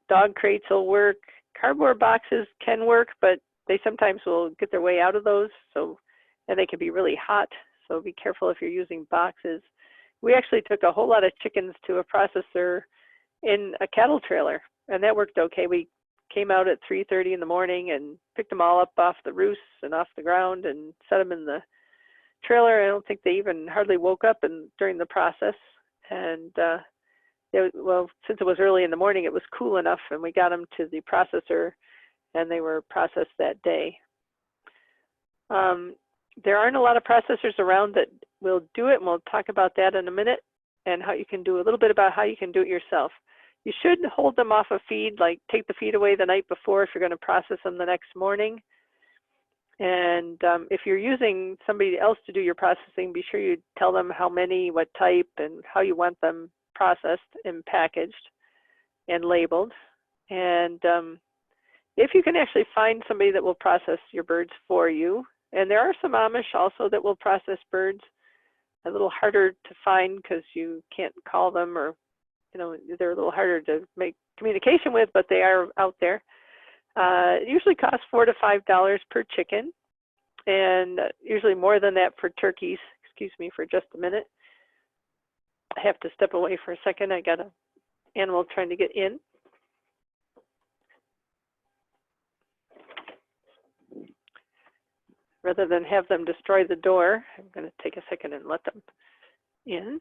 Dog crates will work. Cardboard boxes can work, but they sometimes will get their way out of those. So, and they can be really hot. So be careful if you're using boxes. We actually took a whole lot of chickens to a processor in a cattle trailer, and that worked okay. We came out at 3:30 in the morning and picked them all up off the roosts and off the ground and set them in the trailer. I don't think they even hardly woke up during the process. And well, since it was early in the morning, it was cool enough, and we got them to the processor, and they were processed that day. There aren't a lot of processors around that will do it, and we'll talk about that in a minute, and how you can do a little bit about how you can do it yourself. You should hold them off a feed, like take the feed away the night before if you're going to process them the next morning. And if you're using somebody else to do your processing, be sure you tell them how many, what type, and how you want them processed and packaged and labeled. And if you can actually find somebody that will process your birds for you, and there are some Amish also that will process birds, a little harder to find because you can't call them, or they're a little harder to make communication with, but they are out there. It usually costs $4 to $5 per chicken, and usually more than that for turkeys. Excuse me for just a minute. I have to step away for a second. I got an animal trying to get in. Rather than have them destroy the door, I'm going to take a second and let them in.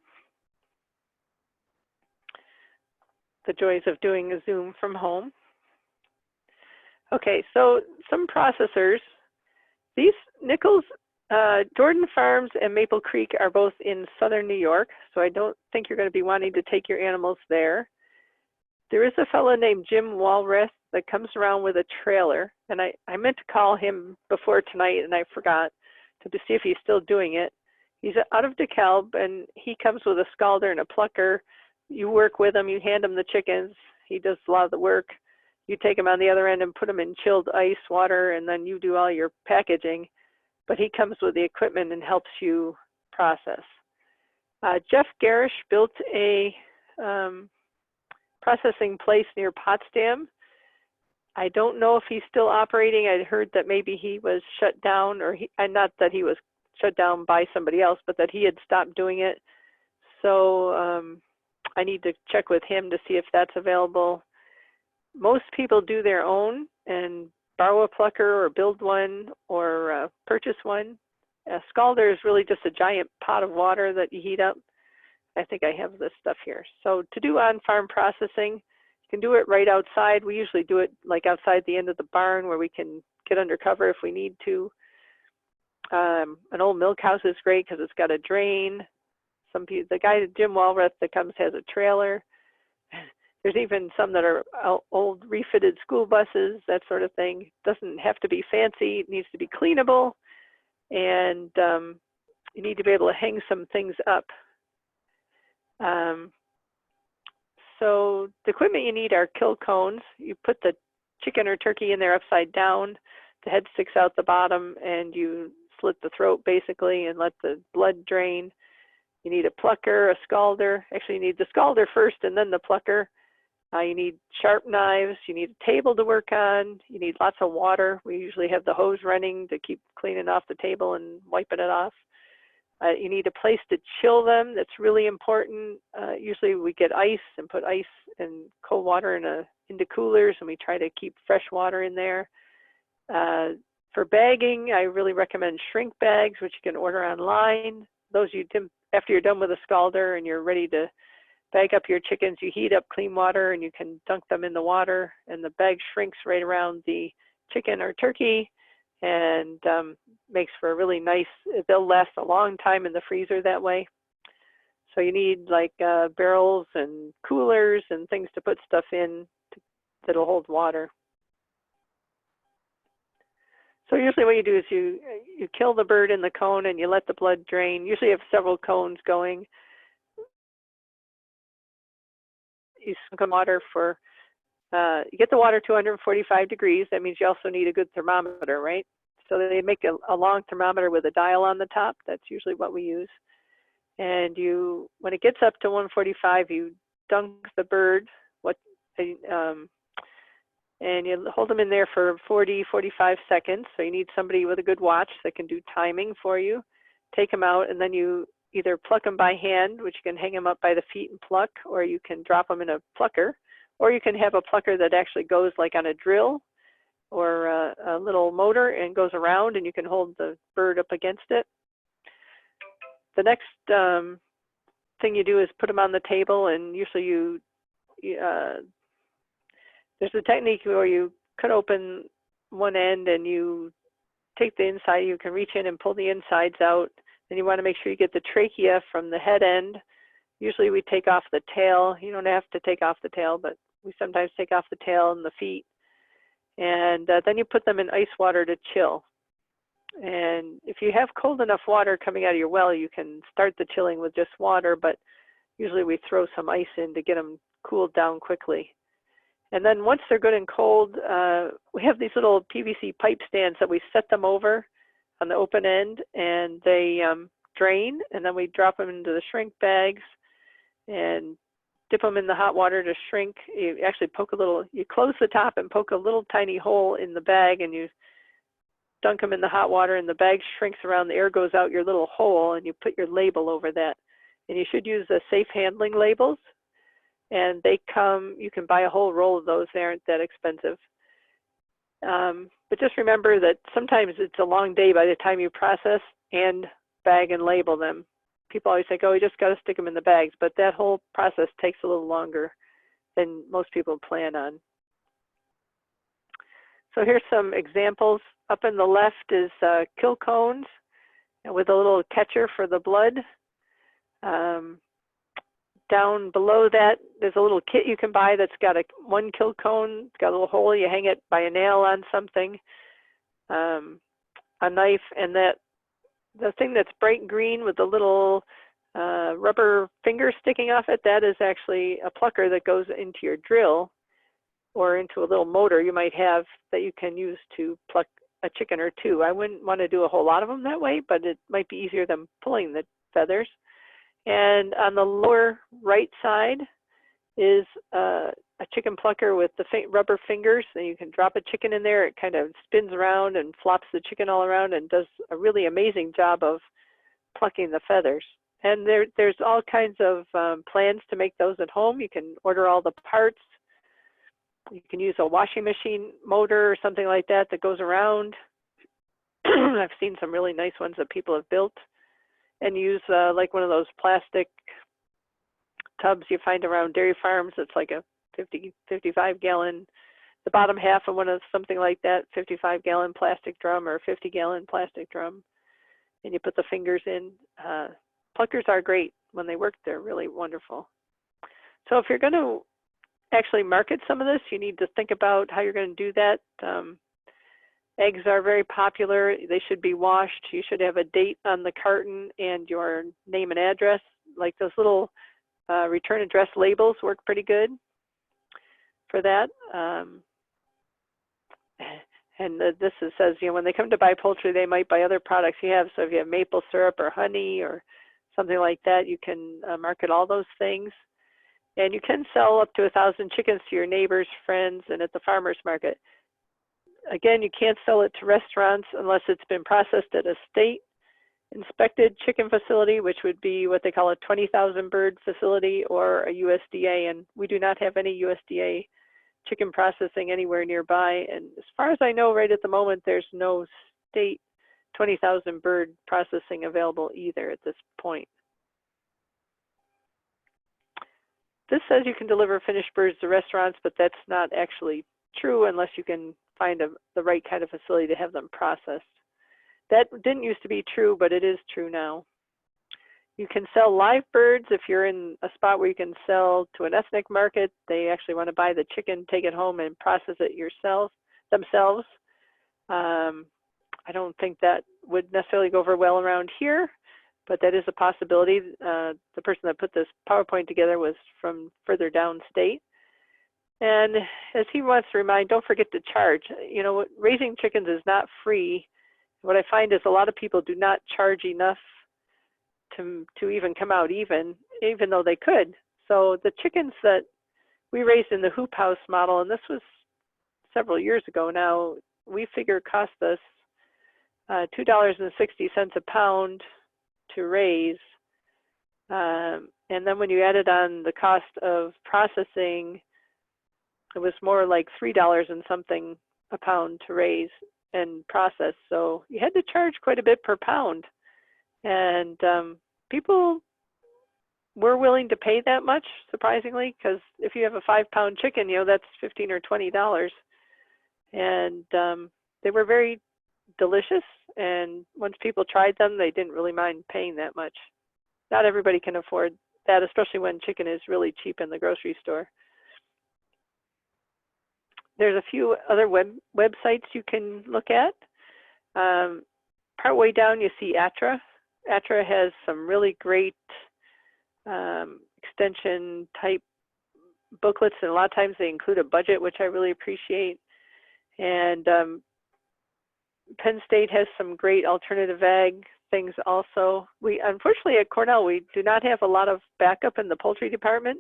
The joys of doing a Zoom from home. Okay, so some processors. These Nichols, Jordan Farms and Maple Creek are both in southern New York, so I don't think you're going to be wanting to take your animals there. There is a fellow named Jim Walrath that comes around with a trailer, and I meant to call him before tonight, and I forgot to see if he's still doing it. He's out of DeKalb, and he comes with a scalder and a plucker. You work with him, you hand him the chickens, he does a lot of the work. You take them on the other end and put them in chilled ice water, and then you do all your packaging. But he comes with the equipment and helps you process. Jeff Garish built a processing place near Potsdam. I don't know if he's still operating. I heard that maybe he was shut down, or not that he was shut down by somebody else, but that he had stopped doing it. So I need to check with him to see if that's available. Most people do their own and borrow a plucker or build one or purchase one. A scalder is really just a giant pot of water that you heat up. I think I have this stuff here. So to do on-farm processing, you can do it right outside. We usually do it like outside the end of the barn where we can get under cover if we need to. An old milk house is great because it's got a drain. The guy, Jim Walrath, that comes has a trailer. There's even some that are old refitted school buses, that sort of thing. It doesn't have to be fancy. It needs to be cleanable. And you need to be able to hang some things up. So the equipment you need are kill cones. You put the chicken or turkey in there upside down. The head sticks out the bottom, and you slit the throat basically and let the blood drain. You need a plucker, a scalder. Actually, you need the scalder first and then the plucker. You need sharp knives. You need a table to work on. You need lots of water. We usually have the hose running to keep cleaning off the table and wiping it off. You need a place to chill them. That's really important. Usually we get ice and put ice and cold water into coolers, and we try to keep fresh water in there. For bagging, I really recommend shrink bags, which you can order online. Those after you're done with a scalder and you're ready to bag up your chickens, you heat up clean water and you can dunk them in the water, and the bag shrinks right around the chicken or turkey, and makes for a really nice, they'll last a long time in the freezer that way. So you need like barrels and coolers and things to put stuff in that'll hold water. So usually what you do is you kill the bird in the cone and you let the blood drain. Usually you have several cones going. You sink water for, you get the water to 145 degrees. That means you also need a good thermometer, right? So they make a long thermometer with a dial on the top. That's usually what we use. And when it gets up to 145, you dunk the bird, and you hold them in there for 40, 45 seconds. So you need somebody with a good watch that can do timing for you. Take them out, and then you either pluck them by hand, which you can hang them up by the feet and pluck, or you can drop them in a plucker, or you can have a plucker that actually goes like on a drill or a little motor and goes around, and you can hold the bird up against it. The next thing you do is put them on the table, and usually there's a technique where you cut open one end and you take the inside, you can reach in and pull the insides out. Then you want to make sure you get the trachea from the head end. Usually we take off the tail. You don't have to take off the tail, but we sometimes take off the tail and the feet. And then you put them in ice water to chill. And if you have cold enough water coming out of your well, you can start the chilling with just water, but usually we throw some ice in to get them cooled down quickly. And then once they're good and cold, we have these little PVC pipe stands that we set them over on the open end, and they drain, and then we drop them into the shrink bags and dip them in the hot water to shrink. You actually you close the top and poke a little tiny hole in the bag, and you dunk them in the hot water, and the bag shrinks around, the air goes out your little hole, and you put your label over that. And you should use the safe handling labels. And you can buy a whole roll of those. They aren't that expensive. But just remember that sometimes it's a long day by the time you process and bag and label them. People always think, oh, you just got to stick them in the bags. But that whole process takes a little longer than most people plan on. So here's some examples. Up in the left is kill cones with a little catcher for the blood. Down below that, there's a little kit you can buy that's got one kill cone. It's got a little hole. You hang it by a nail on something, a knife, and the thing that's bright green with the little rubber finger sticking off it, that is actually a plucker that goes into your drill or into a little motor you might have that you can use to pluck a chicken or two. I wouldn't want to do a whole lot of them that way, but it might be easier than pulling the feathers. And on the lower right side is a chicken plucker with the rubber fingers. So you can drop a chicken in there. It kind of spins around and flops the chicken all around and does a really amazing job of plucking the feathers. And there's all kinds of plans to make those at home. You can order all the parts. You can use a washing machine motor or something like that goes around. I've seen some really nice ones that people have built. And use like one of those plastic tubs you find around dairy farms. It's like a 55 gallon, the bottom half of something like that, 55 gallon plastic drum or 50 gallon plastic drum. And you put the fingers in. Pluckers are great. When they work, they're really wonderful. So if you're going to actually market some of this, you need to think about how you're going to do that. Eggs are very popular. They should be washed. You should have a date on the carton and your name and address. Like those little return address labels work pretty good for that. Says, when they come to buy poultry, they might buy other products you have. So if you have maple syrup or honey or something like that. You can market all those things. And you can sell up to 1,000 chickens to your neighbors, friends, and at the farmer's market. Again, you can't sell it to restaurants unless it's been processed at a state inspected chicken facility, which would be what they call a 20,000 bird facility, or a USDA. And we do not have any USDA chicken processing anywhere nearby. And as far as I know, right at the moment, there's no state 20,000 bird processing available either at this point. This says you can deliver finished birds to restaurants, but that's not actually true unless you can find the right kind of facility to have them processed. That didn't used to be true, but it is true now. You can sell live birds if you're in a spot where you can sell to an ethnic market. They actually want to buy the chicken, take it home, and process it themselves. I don't think that would necessarily go over well around here, but that is a possibility. The person that put this PowerPoint together was from further downstate. And as he wants to remind, don't forget to charge. You know, raising chickens is not free. What I find is a lot of people do not charge enough to even come out even though they could. So the chickens that we raised in the hoop house model, and this was several years ago now, we figure cost us $2.60 a pound to raise. And then when you added on the cost of processing, it was more like $3 and something a pound to raise and process. So you had to charge quite a bit per pound. And people were willing to pay that much, surprisingly, because if you have a 5-pound chicken, you know, that's $15 or $20. And they were very delicious. And once people tried them, they didn't really mind paying that much. Not everybody can afford that, especially when chicken is really cheap in the grocery store. There's a few other websites you can look at. Partway down, you see ATRA. ATRA has some really great extension type booklets, and a lot of times they include a budget, which I really appreciate. And Penn State has some great alternative ag things also. Unfortunately at Cornell, we do not have a lot of backup in the poultry department.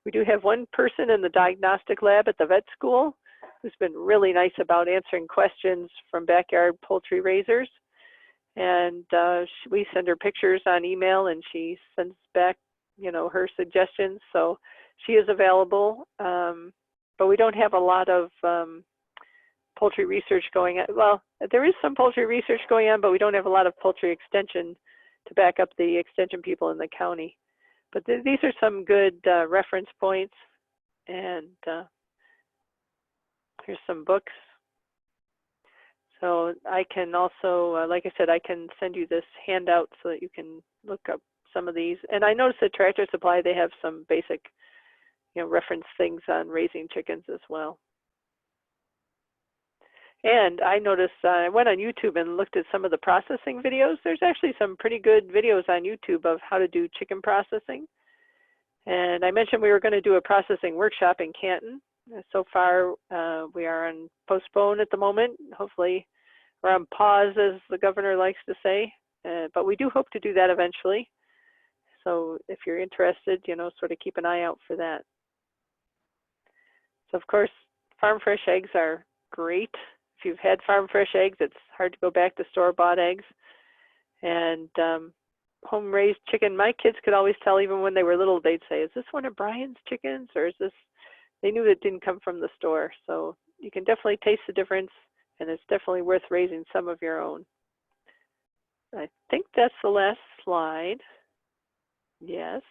We do have one person in the diagnostic lab at the vet school who's been really nice about answering questions from backyard poultry raisers. And we send her pictures on email, and she sends back, you know, her suggestions. So she is available, but we don't have a lot of poultry research going on. Well, there is some poultry research going on, but we don't have a lot of poultry extension to back up the extension people in the county. But these are some good reference points, and here's some books. So I can also, like I said, I can send you this handout so that you can look up some of these. And I noticed at Tractor Supply, they have some basic, you know, reference things on raising chickens as well. And I noticed, I went on YouTube and looked at some of the processing videos. There's actually some pretty good videos on YouTube of how to do chicken processing. And I mentioned we were going to do a processing workshop in Canton. So far, we are on postpone at the moment. Hopefully, we're on pause, as the governor likes to say. But we do hope to do that eventually. So if you're interested, you know, sort of keep an eye out for that. So of course, farm fresh eggs are great. If you've had farm fresh eggs, it's hard to go back to store-bought eggs. And home-raised chicken, my kids could always tell, even when they were little, they'd say, is this one of Brian's chickens, or is this? They knew it didn't come from the store. So you can definitely taste the difference, and it's definitely worth raising some of your own. I think that's the last slide. Yes.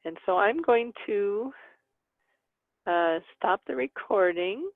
And so I'm going to stop the recording.